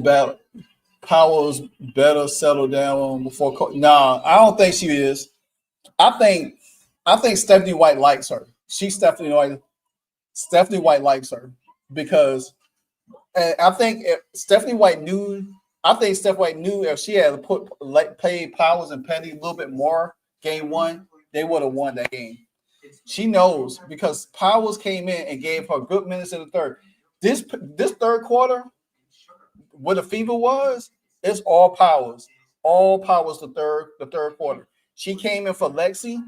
better settle down before. Nah, I don't think she is. I think Stephanie White likes her. Stephanie White likes her because I think if Stephanie White knew. I think Stephanie White knew if she had played Powers and Penny a little bit more game 1, they would have won that game. She knows because Powers came in and gave her good minutes in the third. This third quarter, what the Fever was, it's all Powers. All Powers the third quarter. She came in for Lexi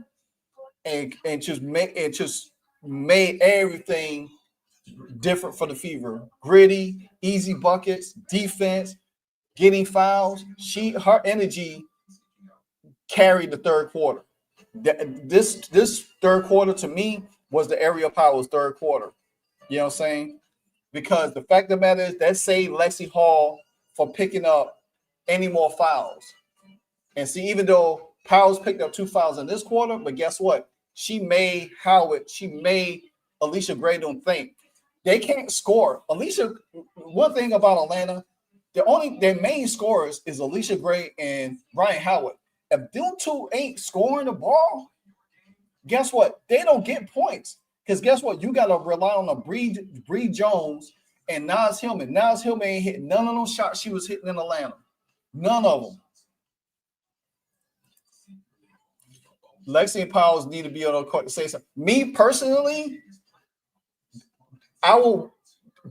and just made everything different for the Fever. Gritty, easy buckets, defense, getting fouls. Her energy carried the third quarter. This third quarter to me was the Ariel Powers third quarter. You know what I'm saying? Because the fact of the matter is that saved Lexi Hall from picking up any more fouls. And see, even though Powers picked up 2 fouls in this quarter, but guess what? She made Alicia Gray don't think. They can't score. One thing about Atlanta, their main scorers is Alicia Gray and Ryan Howard. If them two ain't scoring the ball, guess what? They don't get points. Because guess what? You got to rely on a Bree Jones and Naz Hillman. Naz Hillman ain't hitting none of those shots she was hitting in Atlanta. None of them. Lexi and Powers need to be on the court to say something. Me personally, I will,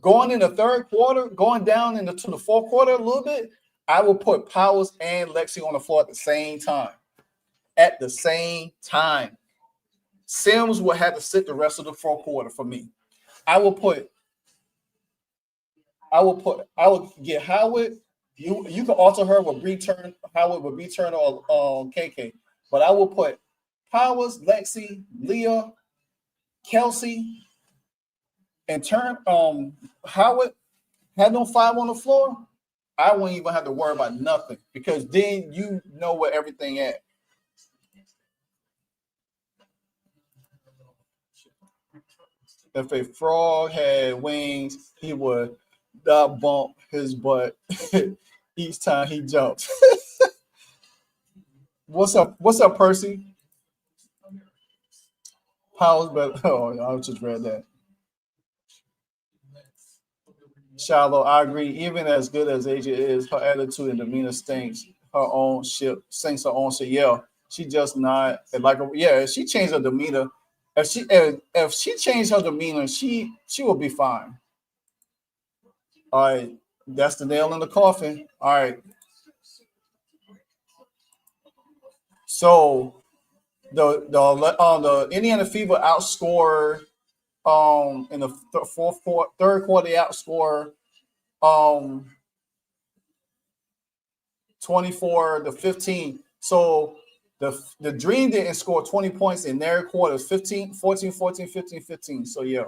going in the third quarter, going down to the fourth quarter a little bit, I will put Powers and Lexi on the floor at the same time. At the same time. Sims will have to sit the rest of the fourth quarter for me. I will get Howard. You can alter her with Howard with B Turner or KK. But I will put Powers, Lexi, Leah, Kelsey, and turn Howard had no 5 on the floor. I wouldn't even have to worry about nothing because then you know where everything at. If a frog had wings, he would not bump his butt each time he jumps. What's up, Percy? Powers better. Oh, I just read that. Shallow, I agree. Even as good as AJ is, her attitude and demeanor sinks her own ship. Yeah, she just not like. Yeah, if she changed her demeanor, if she changed her demeanor, she will be fine. All right, that's the nail in the coffin. All right. So the Indiana Fever outscored in the third quarter, they outscored 24-15. So The Dream didn't score 20 points in their quarters, 15, 14, 14, 15, 15. So yeah.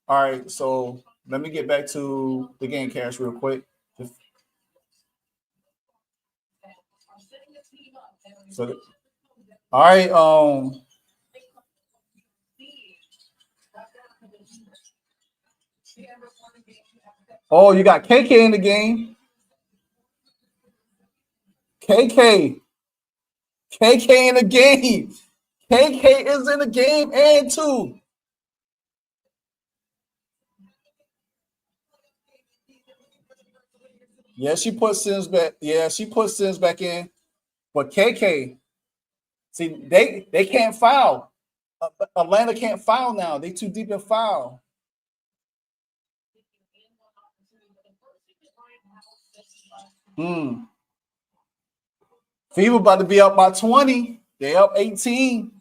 All right, so let me get back to the game cash real quick. So, all right, oh, you got KK in the game. KK in the game. KK is in the game and two. Yeah, she put Sims back. Yeah, she put Sims back in. But KK, see, they can't foul. Atlanta can't foul now. They too deep in foul. Fever about to be up by 20. They up 18.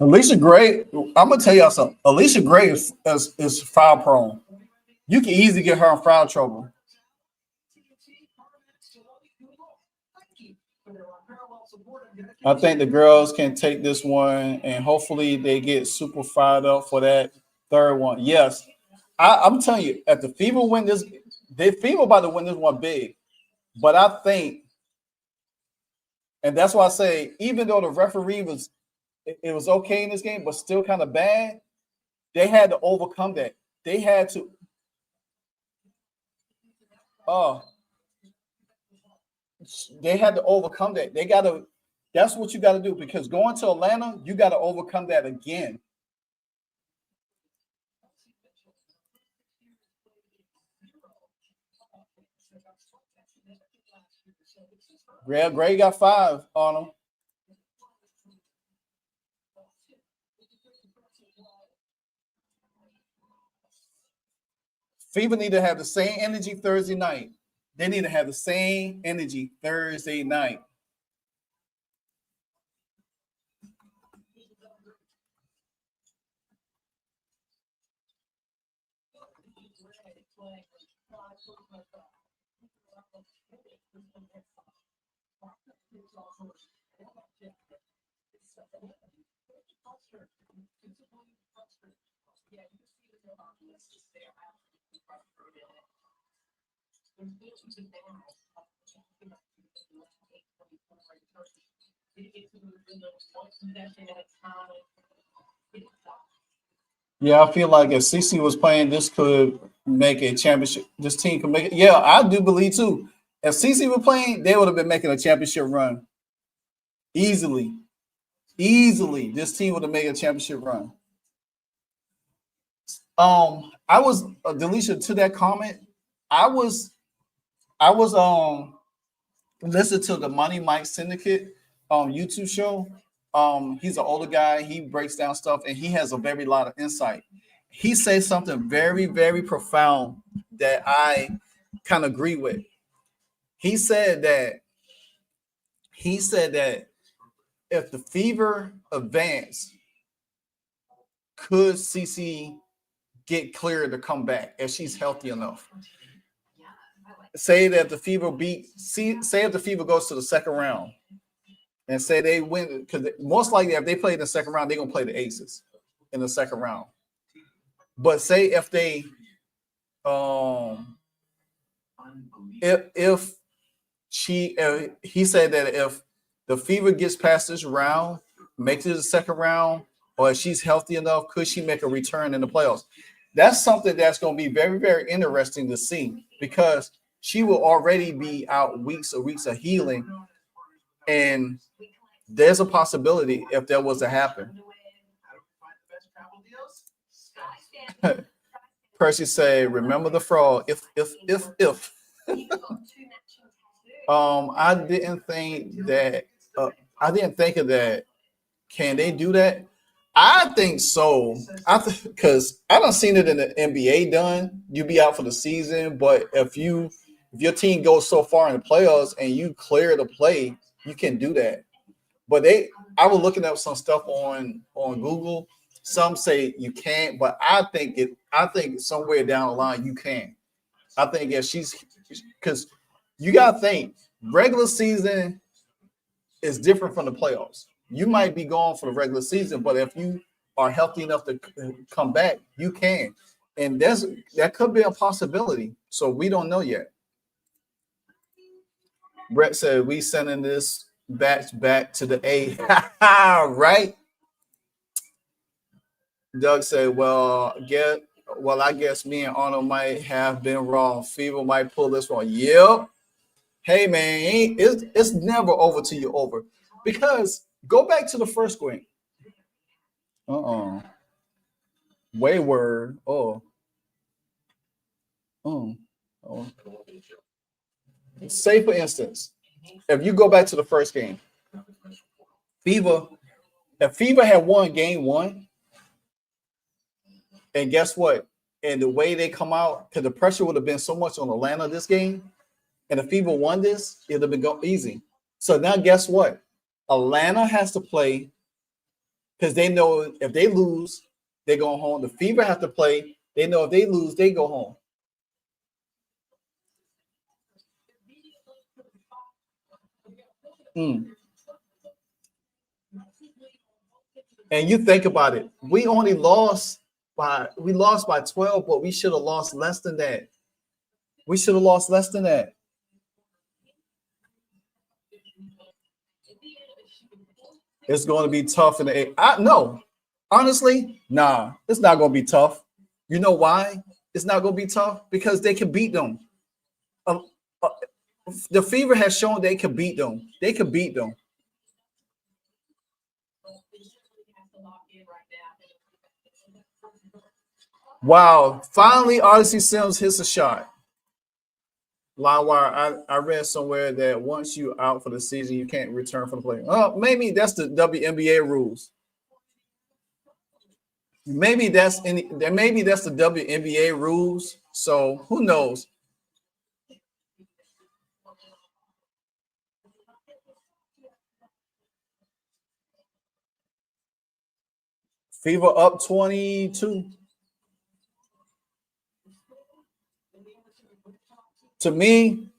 Alicia Gray, I'm gonna tell y'all something. Alicia Gray is foul prone. You can easily get her in foul trouble. I think the girls can take this one and hopefully they get super fired up for that third one. Yes, I'm telling you, if the Fever win this, the Fever about to win this one big. But I think, and that's why I say, even though the referee was, it was okay in this game, but still kind of bad, they had to overcome that. They had to. They had to overcome that. They got to. That's what you got to do, because going to Atlanta, you got to overcome that again. Gray got 5 on him. Fever need to have the same energy Thursday night. They need to have the same energy Thursday night. Yeah, I feel like if CC was playing, this could make a championship. This team could make it. Yeah, I do believe too. If CC were playing, they would have been making a championship run easily. Easily, this team would have made a championship run. I was Delisha, to that comment. I was listen to the Money Mike Syndicate YouTube show. He's an older guy. He breaks down stuff and he has a very lot of insight. He says something very, very profound that I kind of agree with. He said that if the Fever advance, could CC get clear to come back if she's healthy enough? Say that if the Fever say if the Fever goes to the second round, and say they win, because most likely if they play in the second round, they're gonna play the Aces in the second round. But say if they he said that if the Fever gets past this round, makes it to the second round, or if she's healthy enough, could she make a return in the playoffs? That's something that's going to be very, very interesting to see, because she will already be out weeks of healing, and there's a possibility if that was to happen. Percy say, remember the fraud. If. I didn't think that. I didn't think of that. Can they do that? I think so. Because I don't seen it in the NBA done. You be out for the season, but if your team goes so far in the playoffs and you clear the play, you can do that. But I was looking up some stuff on Google. Some say you can't, but I think somewhere down the line you can. I think if she's because you gotta think regular season is different from the playoffs. You might be gone for the regular season, but if you are healthy enough to come back, you can. And that could be a possibility. So we don't know yet. Brett said we sending this batch back to the A. Right? Doug said, I guess me and Arnold might have been wrong. Fever might pull this one. Yep. Hey man, it's never over till you're over. Because go back to the first game. Wayward. Oh. Say for instance, if you go back to the first game, if Fever had won game 1, and guess what? And the way they come out, because the pressure would have been so much on Atlanta this game, and if Fever won this, it would have been easy. So now guess what? Atlanta has to play because they know if they lose, they go home. The Fever have to play. They know if they lose, they go home. And you think about it, we lost by 12, but we should have lost less than that. It's going to be tough in the A. No, honestly, nah, it's not going to be tough. You know why? It's not going to be tough because they can beat them. The Fever has shown they can beat them. Wow! Finally, Odyssey Sims hits a shot. Livewire, I read somewhere that once you're out for the season, you can't return for the play. Oh, maybe that's the WNBA rules. Maybe that's the WNBA rules. So who knows? Fever up 22. To me,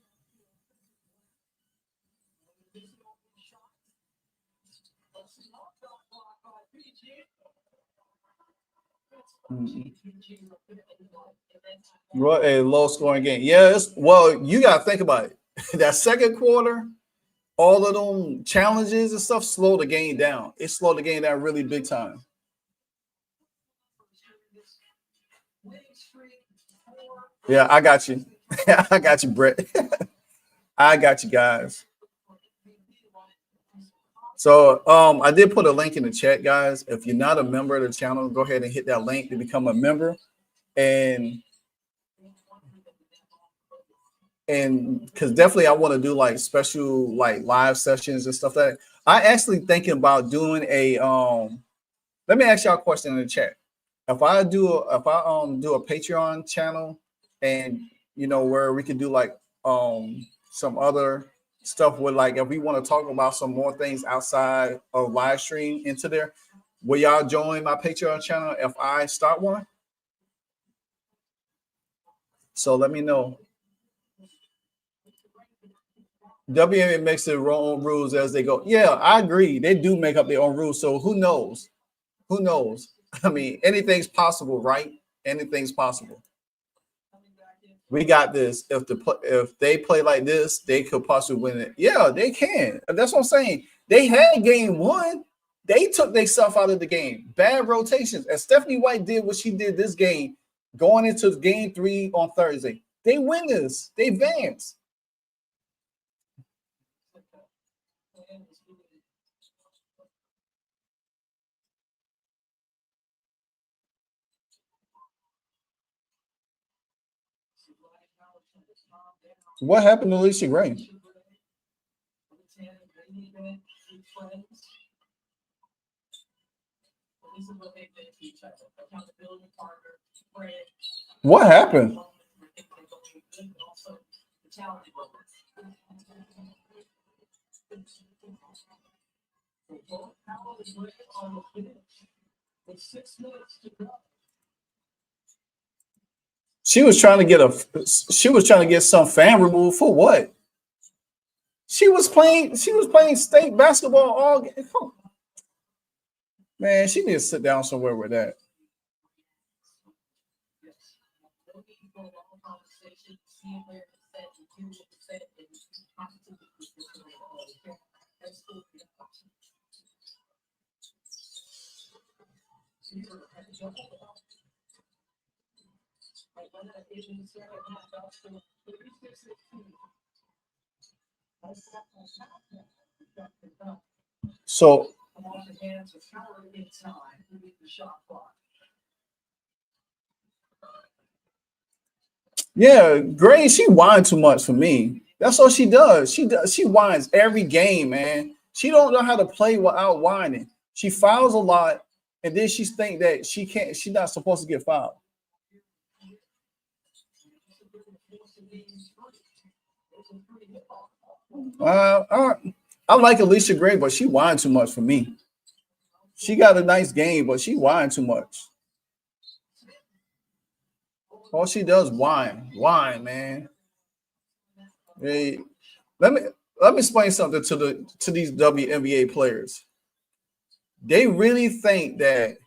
what a low scoring game. Yeah, you got to think about it. That second quarter, all of them challenges and stuff slowed the game down. It slowed the game down really big time. Yeah, I got you. I got you, Brett. I got you guys. So I did put a link in the chat, guys. If you're not a member of the channel, go ahead and hit that link to become a member. And because definitely I want to do like special like live sessions and stuff like that. I actually thinking about doing a let me ask y'all a question in the chat. If I do a Patreon channel and where we can do like some other stuff with like if we want to talk about some more things outside of live stream into there, will y'all join my Patreon channel if I start one? So let me know. WNBA makes their own rules as they go. Yeah, I agree. They do make up their own rules. So who knows? I mean, anything's possible, right? Anything's possible. We got this. If they play like this, they could possibly win it. Yeah, they can. That's what I'm saying. They had game 1. They took themselves out of the game. Bad rotations. And Stephanie White did what she did this game, going into game 3 on Thursday. They win this. They advance. What happened to Alicia Gray? What happened? She was trying to get some fan removed for what? She was playing state basketball all game. Man, she needs to sit down somewhere with that. So yeah, Gray, she whines too much for me. That's all she does. She whines every game, man. She don't know how to play without whining. She fouls a lot, and then she think that she's not supposed to get fouled. I like Alicia Gray, but she whines too much for me. She got a nice game, but she whines too much. All she does whine, man. Hey, let me explain something to these WNBA players. They really think that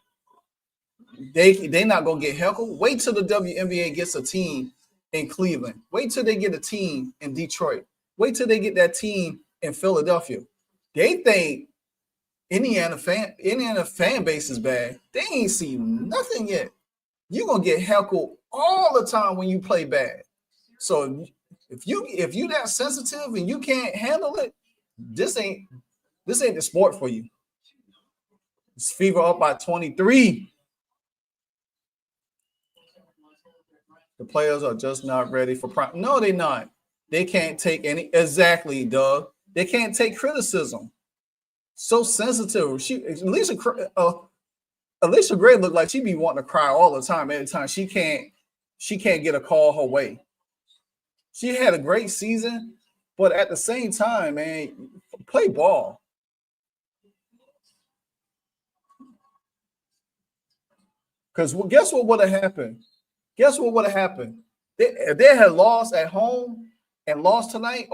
they not gonna get heckled. Wait till the WNBA gets a team in Cleveland. Wait till they get a team in Detroit. Wait till they get that team in Philadelphia. They think Indiana fan base is bad. They ain't seen nothing yet. You're gonna get heckled all the time when you play bad. So if you that sensitive and you can't handle it, this ain't the sport for you. It's Fever up by 23. The players are just not ready for prime. No, they're not. They can't take any. Exactly, Doug. They can't take criticism. So sensitive. Alicia Gray looked like she be wanting to cry all the time. Every time she can't get a call her way. She had a great season, but at the same time, man, play ball. Because guess what would have happened? Guess what would have happened? If they had lost at home and lost tonight,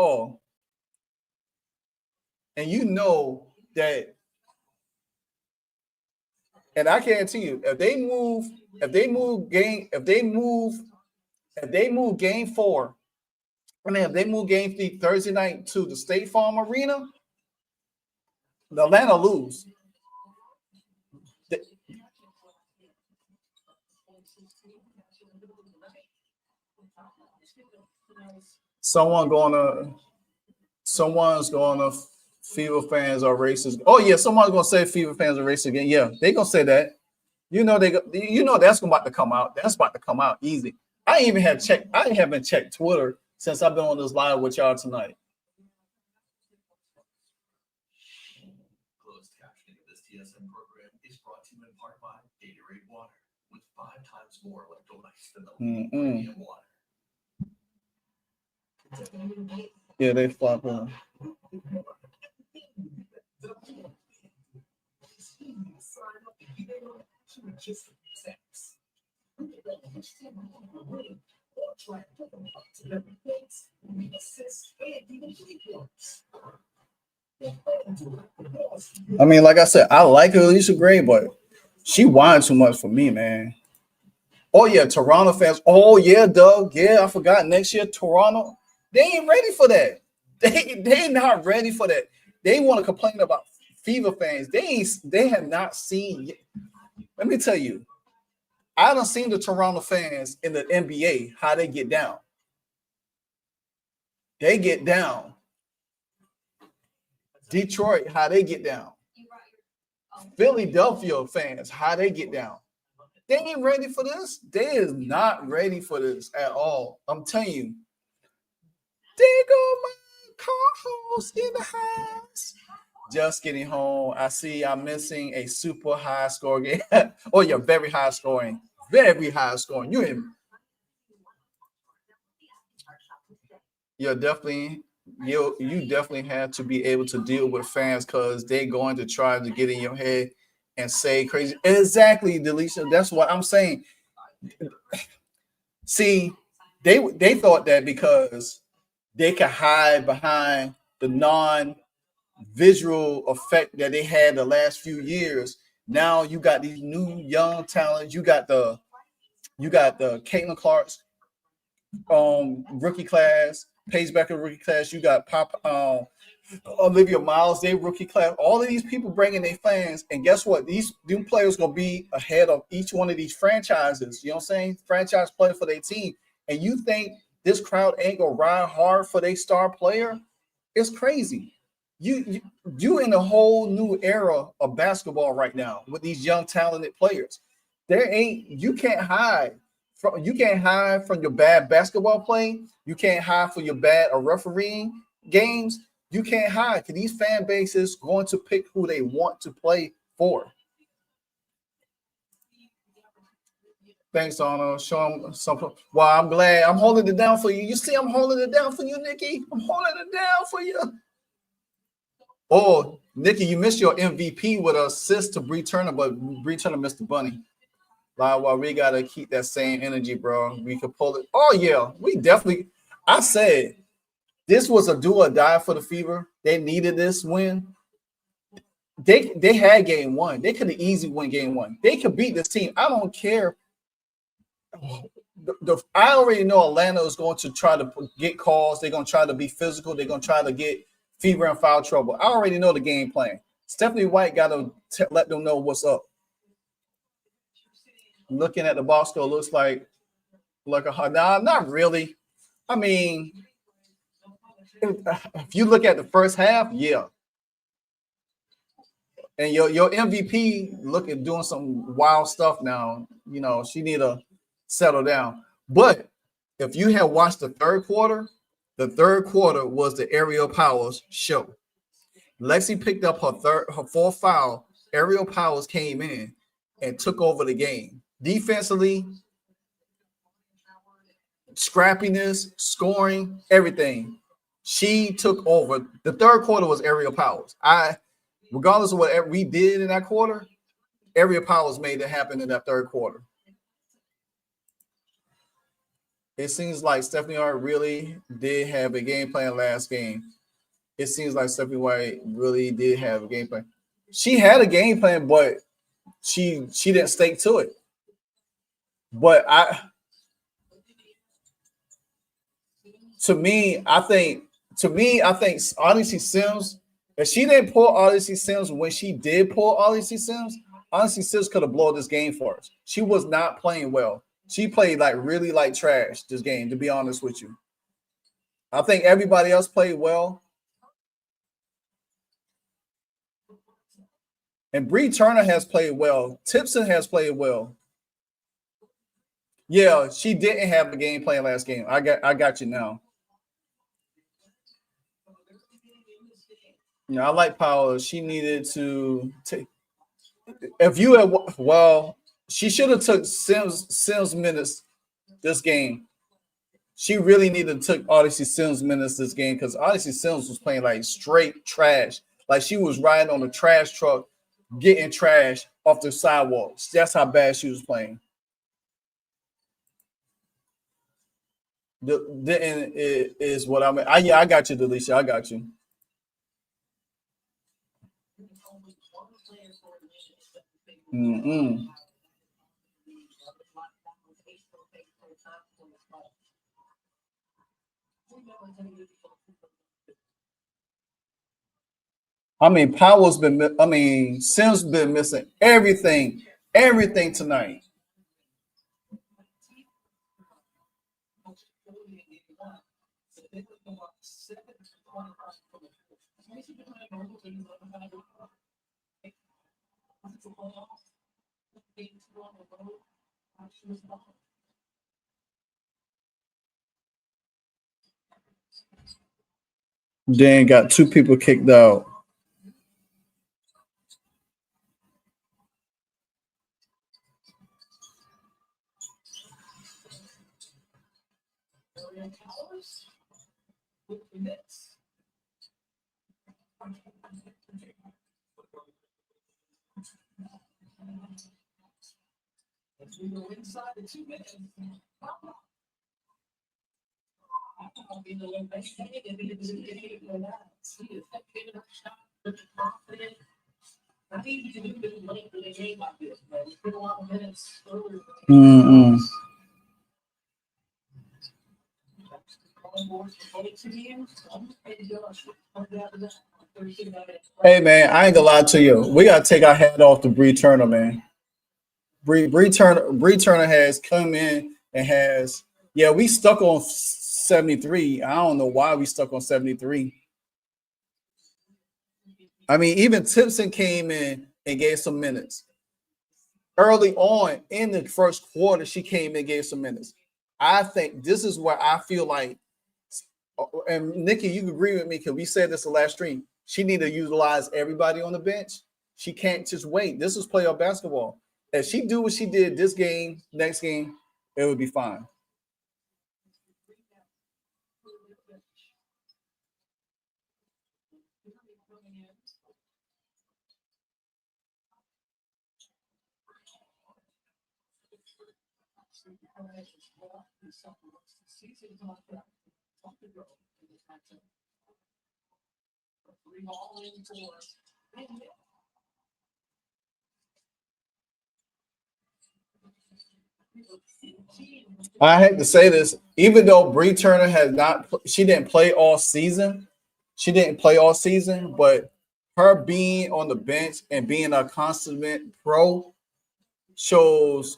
and you know that, and I guarantee you, if they move game 4, and then if they move game 3 Thursday night to the State Farm Arena, the Atlanta lose. Someone's going to Fever fans are racist. Oh yeah, someone's going to say Fever fans are racist again. Yeah, they're going to say that. That's about to come out. That's about to come out easy. I haven't checked Twitter since I've been on this live with y'all tonight. Closed captioning of this TSN program is brought to you in part by Gatorade Water, with 5 times more electrolytes than the premium water. Yeah, they flop on. I mean, like I said, I like Alicia Gray, but she whines too much for me, man. Oh yeah, Toronto fans. Oh yeah, Doug. Yeah, I forgot. Next year, Toronto. They ain't ready for that. They not ready for that. They want to complain about Fever fans. They have not seen. Let me tell you, I done seen the Toronto fans in the NBA how they get down. They get down. Detroit, how they get down. Philadelphia fans, how they get down. They ain't ready for this. They is not ready for this at all. I'm telling you. There go my co-host in the house. Just getting home. I see I'm missing a super high score game. Oh, yeah, very high scoring. Very high scoring. You're definitely you definitely have to be able to deal with fans because they're going to try to get in your head and say crazy. Exactly, Delisha. That's what I'm saying. See, they thought that because they could hide behind the non-visual effect that they had the last few years. Now you got these new young talents. You got the Caitlin Clark's rookie class, Paige Becker rookie class. You got Olivia Miles, they rookie class. All of these people bringing their fans, and guess what? These new players gonna be ahead of each one of these franchises. You know what I'm saying? Franchise player for their team. And you think this crowd ain't gonna ride hard for their star player? It's crazy. You in a whole new era of basketball right now with these young talented players. You can't hide from your bad basketball play. You can't hide from your bad refereeing games. You can't hide because these fan bases going to pick who they want to play for. Thanks, Arnold. Show them something. Well, I'm glad. I'm holding it down for you. You see, I'm holding it down for you, Nikki. I'm holding it down for you. Oh, Nikki, you missed your MVP with an assist to Bree Turner, but Bree Turner missed the bunny. Well, we got to keep that same energy, bro. We could pull it. Oh, yeah. We definitely. I said this was a do or die for the Fever. They needed this win. They had game one. They could have easily won game one. They could beat this team. I don't care. I already know Atlanta is going to try to get calls. They're going to try to be physical. They're going to try to get Fever in foul trouble. I already know the game plan. Stephanie White got to let them know what's up. Looking at the box score, looks like a not really. I mean, if you look at the first half, yeah. And your MVP doing some wild stuff now. You know, she need to settle down. But if you had watched the third quarter was the Ariel Powers show. Lexi picked up her fourth foul. Ariel Powers came in and took over the game. Defensively, scrappiness, scoring, everything. She took over. The third quarter was Ariel Powers. Regardless of what we did in that quarter, Ariel Powers made it happen in that third quarter. It seems like Stephanie White really did have a game plan last game. It seems like Stephanie White really did have a game plan. She had a game plan, but she didn't stick to it. But to me, I think Odyssey Sims, if she didn't pull Odyssey Sims when she did pull Odyssey Sims could have blown this game for us. She was not playing well. She played really like trash this game, to be honest with you. I think everybody else played well. And Bree Turner has played well. Tipson has played well. Yeah, she didn't have a game plan last game. I got you now. Yeah, I like Powers. She needed to take. If you had, well, she should have took Sims minutes this game. She really needed to take Odyssey Sims minutes this game because Odyssey Sims was playing like straight trash. Like she was riding on a trash truck, getting trash off the sidewalks. That's how bad she was playing. Then is what I mean. I got you, Delisha. I got you. Mm-mm. I mean, Sims been missing everything tonight. Then got 2 people kicked out. Ariel Powers with the Knicks. As we go inside the 2 minutes. Mm-mm. Hey man, I ain't gonna lie to you. We gotta take our hat off to Bree Turner, man. Bree Turner has come in and has, yeah, we stuck on 73. I don't know why we stuck on 73. I mean, even Tipson came in and gave some minutes. Early on in the first quarter, she came in and gave some minutes. I think this is where I feel like, and Nikki, you can agree with me because we said this the last stream. She need to utilize everybody on the bench. She can't just wait. This is playoff basketball. If she do what she did this game, next game, it would be fine. I hate to say this, even though Bree Turner has not, she didn't play all season. She didn't play all season, but her being on the bench and being a consummate pro shows,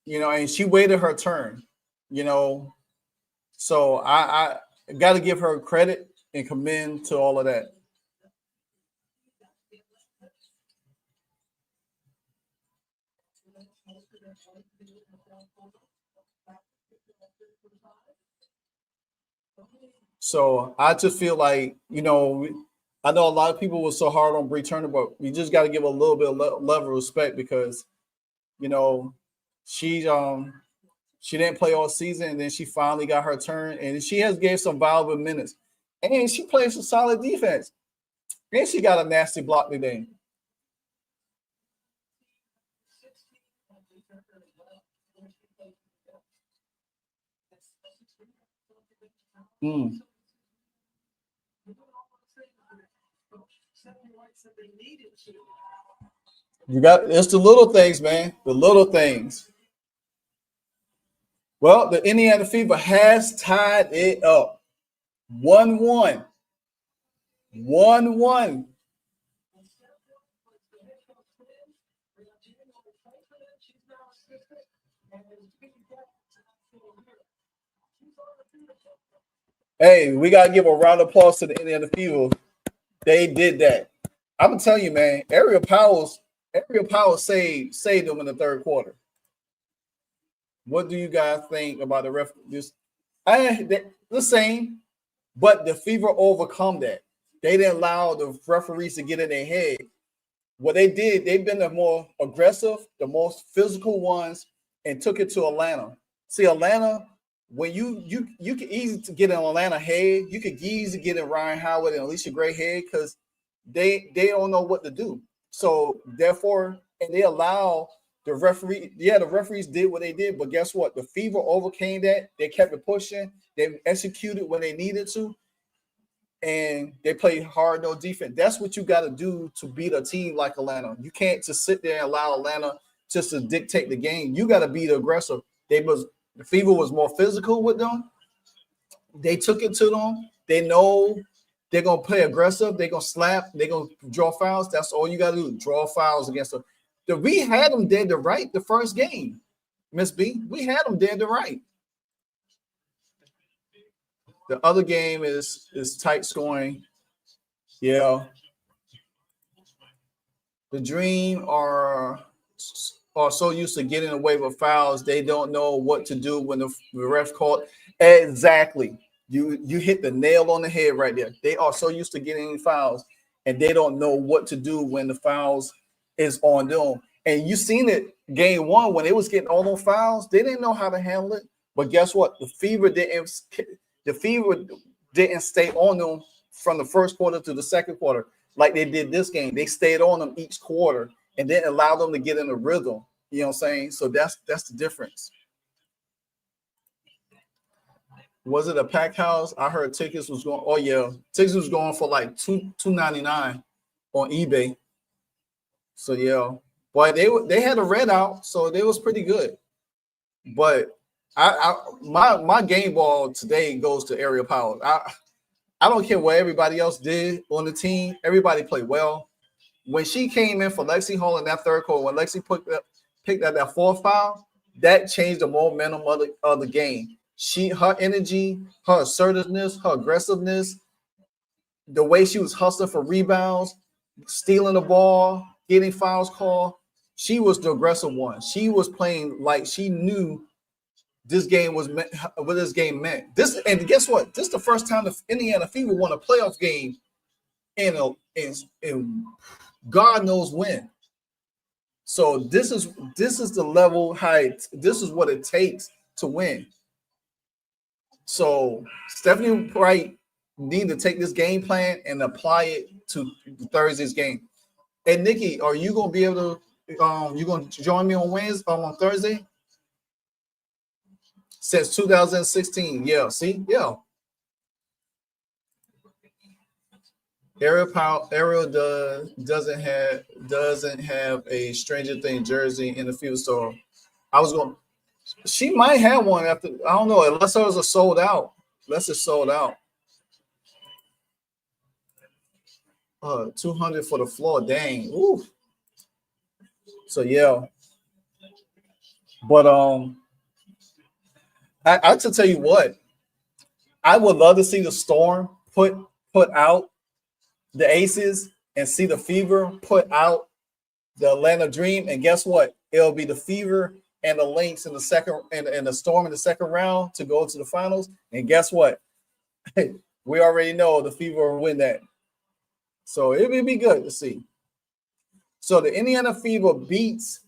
and she waited her turn, So I got to give her credit and commend to all of that. So I just feel like, I know a lot of people were so hard on Bree Turner, but we just got to give a little bit of level of respect because, she didn't play all season, and then she finally got her turn, and she has gave some valuable minutes, and she plays some solid defense, and she got a nasty block today. Mm. It's the little things, man. The little things. Well, the Indiana Fever has tied it up. 1-1. 1-1. Hey, we gotta give a round of applause to the Indiana Fever. They did that. I'm gonna tell you, man. Ariel Powers saved them in the third quarter. What do you guys think about the ref? The same, but the Fever overcome that. They didn't allow the referees to get in their head. What they did, they've been the more aggressive, the most physical ones, and took it to Atlanta. See, Atlanta, when you can easily get in Atlanta head, you could easily get in Ryan Howard and Alicia Gray head because they don't know what to do. So therefore, and they allow the referee. Yeah, the referees did what they did, but guess what? The Fever overcame that. They kept it pushing. They executed when they needed to, and they played hard, no defense. That's what you got to do to beat a team like Atlanta. You can't just sit there and allow Atlanta just to dictate the game. You got to be the aggressor. The Fever was more physical with them. They took it to them. They know they're gonna play aggressive. They're gonna slap. They're gonna draw fouls. That's all you gotta do. Draw fouls against them. We had them dead to right the first game, Miss B. We had them dead to right. The other game is tight scoring. Yeah. The Dream are so used to getting away with fouls, they don't know what to do when the refs call it. Exactly. You hit the nail on the head right there. They are so used to getting fouls, and they don't know what to do when the fouls is on them. And you seen it game one when they was getting all those fouls. They didn't know how to handle it. But guess what? The Fever didn't stay on them from the first quarter to the second quarter like they did this game. They stayed on them each quarter and didn't allow them to get in a rhythm. You know what I'm saying? So that's the difference. Was it a packed house? I heard tickets was going. Oh yeah, tickets was going for like $2.99 on eBay. So yeah, but they had a red out, so they was pretty good. But my game ball today goes to Ariel Powers. I don't care what everybody else did on the team. Everybody played well. When she came in for Lexi Hall in that third quarter, when Lexi picked up that fourth foul, that changed the momentum of the game. Her energy, her assertiveness, her aggressiveness, the way she was hustling for rebounds, stealing the ball, getting fouls called. She was the aggressive one. She was playing like she knew this game was meant, what this game meant. And guess what? This is the first time the Indiana Fever won a playoff game in God knows when. So this is the level height. This is what it takes to win. So Stephanie Wright need to take this game plan and apply it to Thursday's game. And Nikki, are you gonna be able to? You gonna join me on Wednesday? On Thursday? Since 2016, yeah. See, yeah. Ariel doesn't have a Stranger Things jersey in the Fever store. She might have one after. I don't know. Unless hers are sold out. Unless it's sold out. 200 for the floor. Dang. Ooh. So yeah. But I to tell you what, I would love to see the Storm put out the Aces and see the Fever put out the Atlanta Dream. And guess what? It'll be the Fever and the Lynx in the second and the Storm in the second round to go to the finals. And guess what? We already know the Fever will win that. So it will be good to see. So the Indiana Fever beats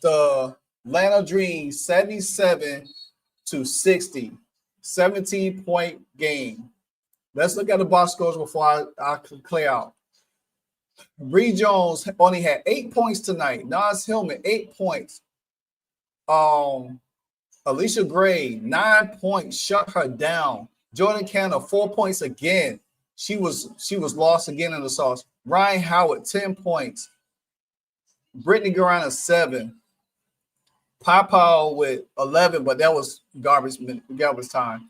the Atlanta Dream 77-60, 17-point game. Let's look at the box scores before I clear out. Bree Jones only had 8 points tonight. Nas Hillman, 8 points. Alicia Gray, 9 points, shut her down. Jordan Cannon, 4 points again. She was lost again in the sauce. Ryan Howard, 10 points. Brittany Garana, 7. Papa with 11, but that was garbage time.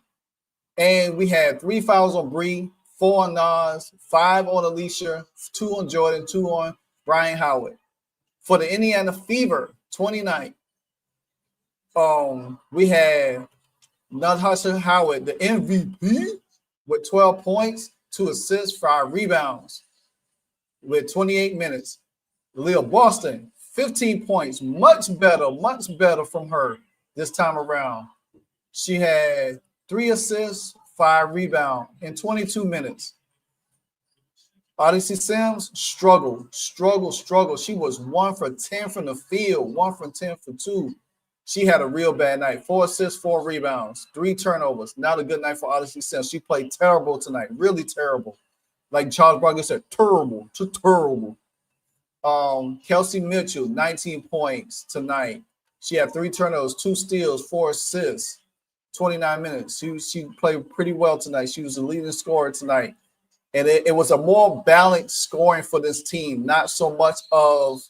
And we had 3 fouls on Bree, 4 on Nas, 5 on Alicia, 2 on Jordan, 2 on Brian Howard. For the Indiana Fever, 29. We had Natasha Howard, the MVP, with 12 points, 2 assists, 5 rebounds, with 28 minutes. Leah Boston, 15 points, much better from her this time around. She had 3 assists, 5 rebounds in 22 minutes. Odyssey Sims struggled. She was 1 for 10 from the field, 1 for 10 for 2. She had a real bad night. 4 assists, 4 rebounds, 3 turnovers. Not a good night for Odyssey Sims. She played terrible tonight, really terrible. Like Charles Barkley said, terrible. Kelsey Mitchell, 19 points tonight. She had 3 turnovers, 2 steals, 4 assists, 29 minutes. She played pretty well tonight. She was the leading scorer tonight. And it was a more balanced scoring for this team, not so much of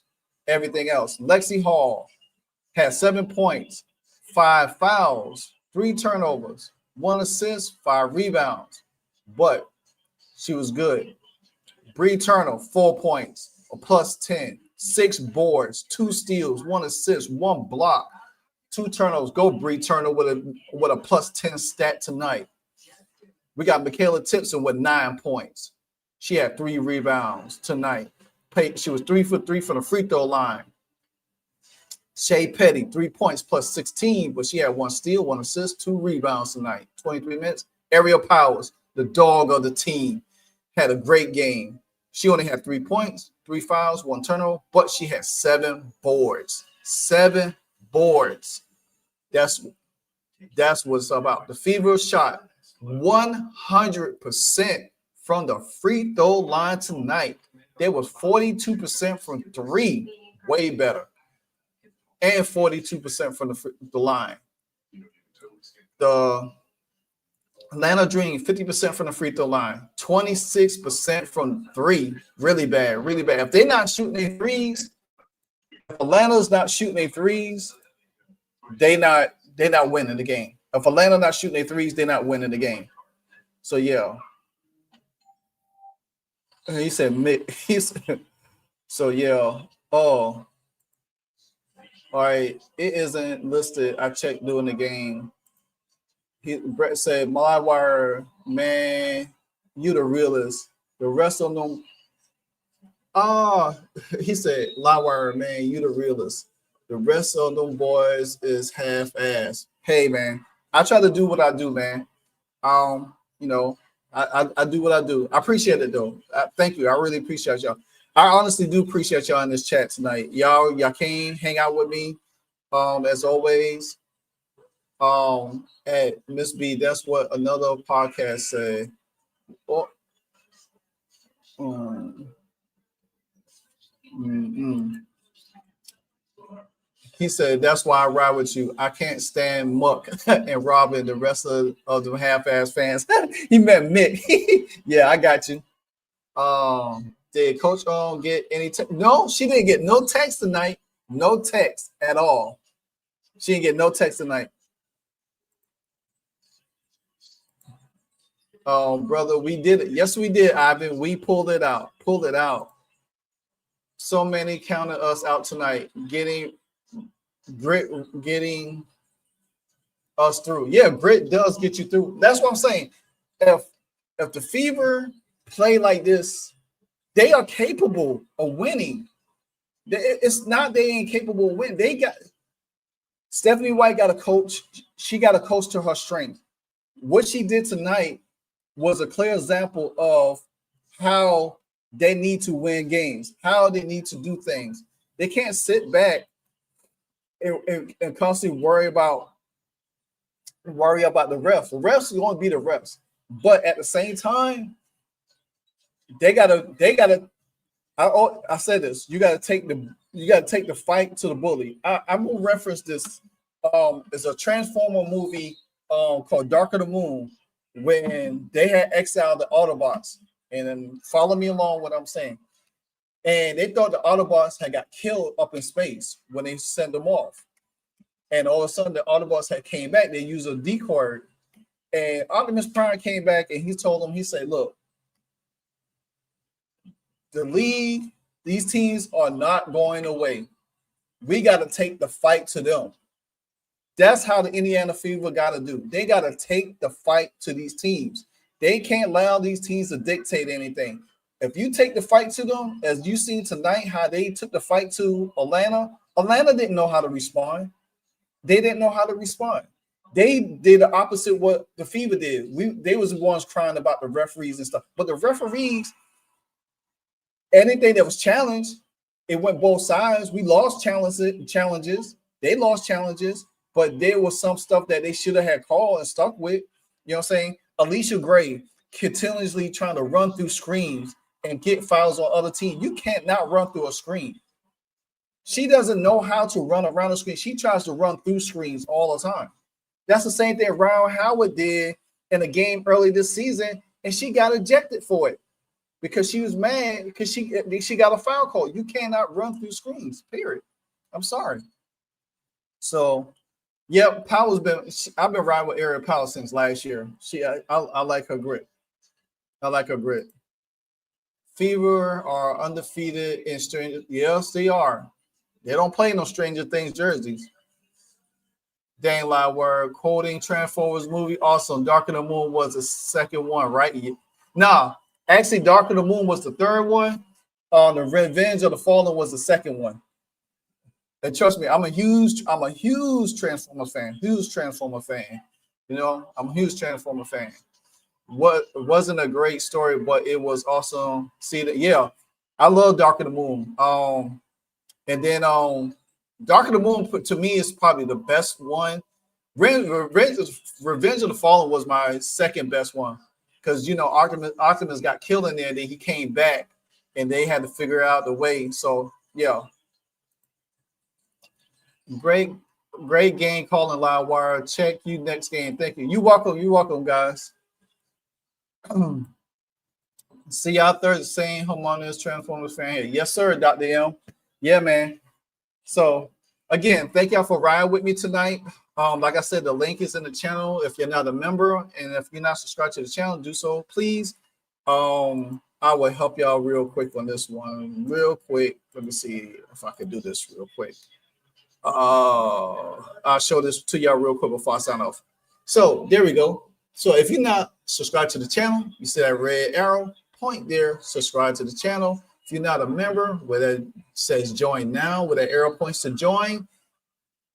everything else. Lexi Hall had 7 points, 5 fouls, 3 turnovers, 1 assist, 5 rebounds. But she was good. Bree Turner, 4 points, a plus 10, 6 boards, 2 steals, 1 assist, 1 block, 2 turnovers. Go Bree Turner with a plus 10 stat tonight. We got Michaela Tipson with 9 points. She had 3 rebounds tonight. She was 3 for 3 from the free throw line. Shea Petty, 3 points plus 16, but she had 1 steal, 1 assist, 2 rebounds tonight, 23 minutes. Ariel Powers, the dog of the team, had a great game. She only had 3 points, 3 fouls, 1 turnover, but she had 7 boards. 7 boards. That's what's about. The Fever shot 100% from the free throw line tonight. They was 42% from 3, way better, and 42% from the line. The Atlanta Dream, 50% from the free throw line, 26% from 3. Really bad, really bad. If they're not shooting their threes, if Atlanta's not shooting their threes, they're not winning the game. If Atlanta not shooting their threes, they're not winning the game. So yeah. He said so yeah. Oh, all right. It isn't listed. I checked during the game. Brett said, "My wire, man, you the realest. The rest of them." He said, "Livewire, man, you the realest. The rest of them boys is half-ass." Hey, man, I try to do what I do, man. You know, I do what I do. I appreciate it though. Thank you. I really appreciate y'all. I honestly do appreciate y'all in this chat tonight. Y'all came hang out with me. As always. At Miss B, that's what another podcast said. Oh, He said, "That's why I ride with you. I can't stand Muck and Robin, the rest of the half-ass fans." He meant Mick. Yeah, I got you. Did Coach get any text? No, she didn't get no text tonight. No text at all. She didn't get no text tonight. Brother, we did it. Yes, we did, Ivan. We pulled it out. Pulled it out. So many counted us out tonight, getting us through. Yeah, grit does get you through. That's what I'm saying. If the Fever play like this, they are capable of winning. It's not they ain't capable of winning. They got Stephanie White got a coach. She got a coach to her strength. What she did tonight was a clear example of how they need to win games, how they need to do things. They can't sit back and constantly worry about the refs. The refs are going to be the refs, but at the same time, they gotta. I said this. You gotta take the fight to the bully. I'm gonna reference this. It's a Transformer movie called Dark of the Moon, when they had exiled the Autobots. And then follow me along what I'm saying. And they thought the Autobots had got killed up in space when they sent them off. And all of a sudden the Autobots had came back. They used a decoy. And Optimus Prime came back and he told them, he said, "Look, the league, these teams are not going away. We got to take the fight to them." That's how the Indiana Fever got to do. They got to take the fight to these teams. They can't allow these teams to dictate anything. If you take the fight to them, as you seen tonight, how they took the fight to Atlanta didn't know how to respond. They didn't know how to respond. They did the opposite what the Fever did. They was the ones crying about the referees and stuff. But the referees, anything that was challenged, it went both sides. We lost challenges. They lost challenges, but there was some stuff that they should have had called and stuck with. You know what I'm saying? Alicia Gray continuously trying to run through screens and get fouls on other teams. You can't not run through a screen. She doesn't know how to run around a screen. She tries to run through screens all the time. That's the same thing Ryan Howard did in a game early this season, and she got ejected for it because she was mad because she got a foul call. You cannot run through screens, period. I'm sorry. So, yeah, I've been riding with Ariel Powers since last year. I like her grit. I like her grit. Fever are undefeated in Stranger. Yes, they are. They don't play no Stranger Things jerseys. Dane Livewire quoting Transformers movie. Awesome. Dark of the Moon was the second one, right? Nah, actually, Dark of the Moon was the third one. The Revenge of the Fallen was the second one. And trust me, I'm a huge Transformers fan. Huge Transformer fan. You know, I'm a huge Transformer fan. What wasn't a great story, but it was awesome. See that, yeah. I love Dark of the Moon. And then Dark of the Moon to me is probably the best one. Revenge of the Fallen was my second best one. Because you know, Optimus got killed in there, then he came back and they had to figure out the way. So yeah. Great game calling live wire. Check you next game. Thank you. You're welcome, guys. See y'all Thursday. Same harmonious Transformers fan here. Yes, sir, Dr. M. Yeah, man. So again, thank y'all for riding with me tonight. Like I said, the link is in the channel. If you're not a member and if you're not subscribed to the channel, do so, please. I will help y'all real quick on this one. Real quick. Let me see if I can do this real quick. I'll show this to y'all real quick before I sign off. So there we go. So if you're not subscribed to the channel, you see that red arrow, point there, subscribe to the channel. If you're not a member, where it says join now, where the arrow points to join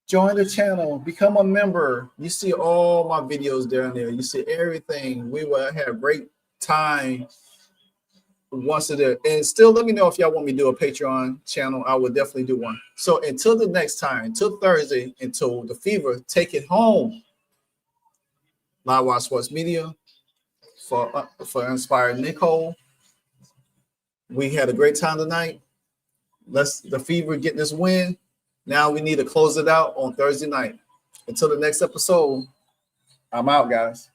the channel, become a member. You see all my videos down there. You see everything. We will have a great time once it is. And still let me know if y'all want me to do a Patreon channel. I will definitely do one. So until the next time, until Thursday, until the Fever take it home. Live Watch Sports Media for Inspired Nicole. We had a great time tonight. Let's the Fever get this win. Now we need to close it out on Thursday night. Until the next episode, I'm out, guys.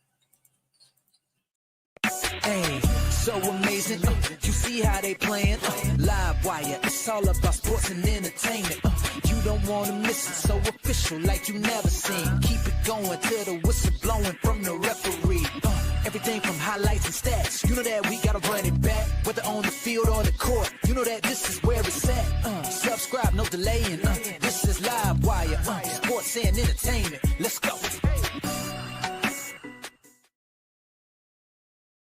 Hey, so amazing. You see how they playing? Live wire. It's all about sports and entertainment. You don't want to miss it. So official, like you never seen. Keep it going till the whistle blowing from the referee. Everything from highlights and stats. You know that we gotta run it back, whether on the field or the court. You know that this is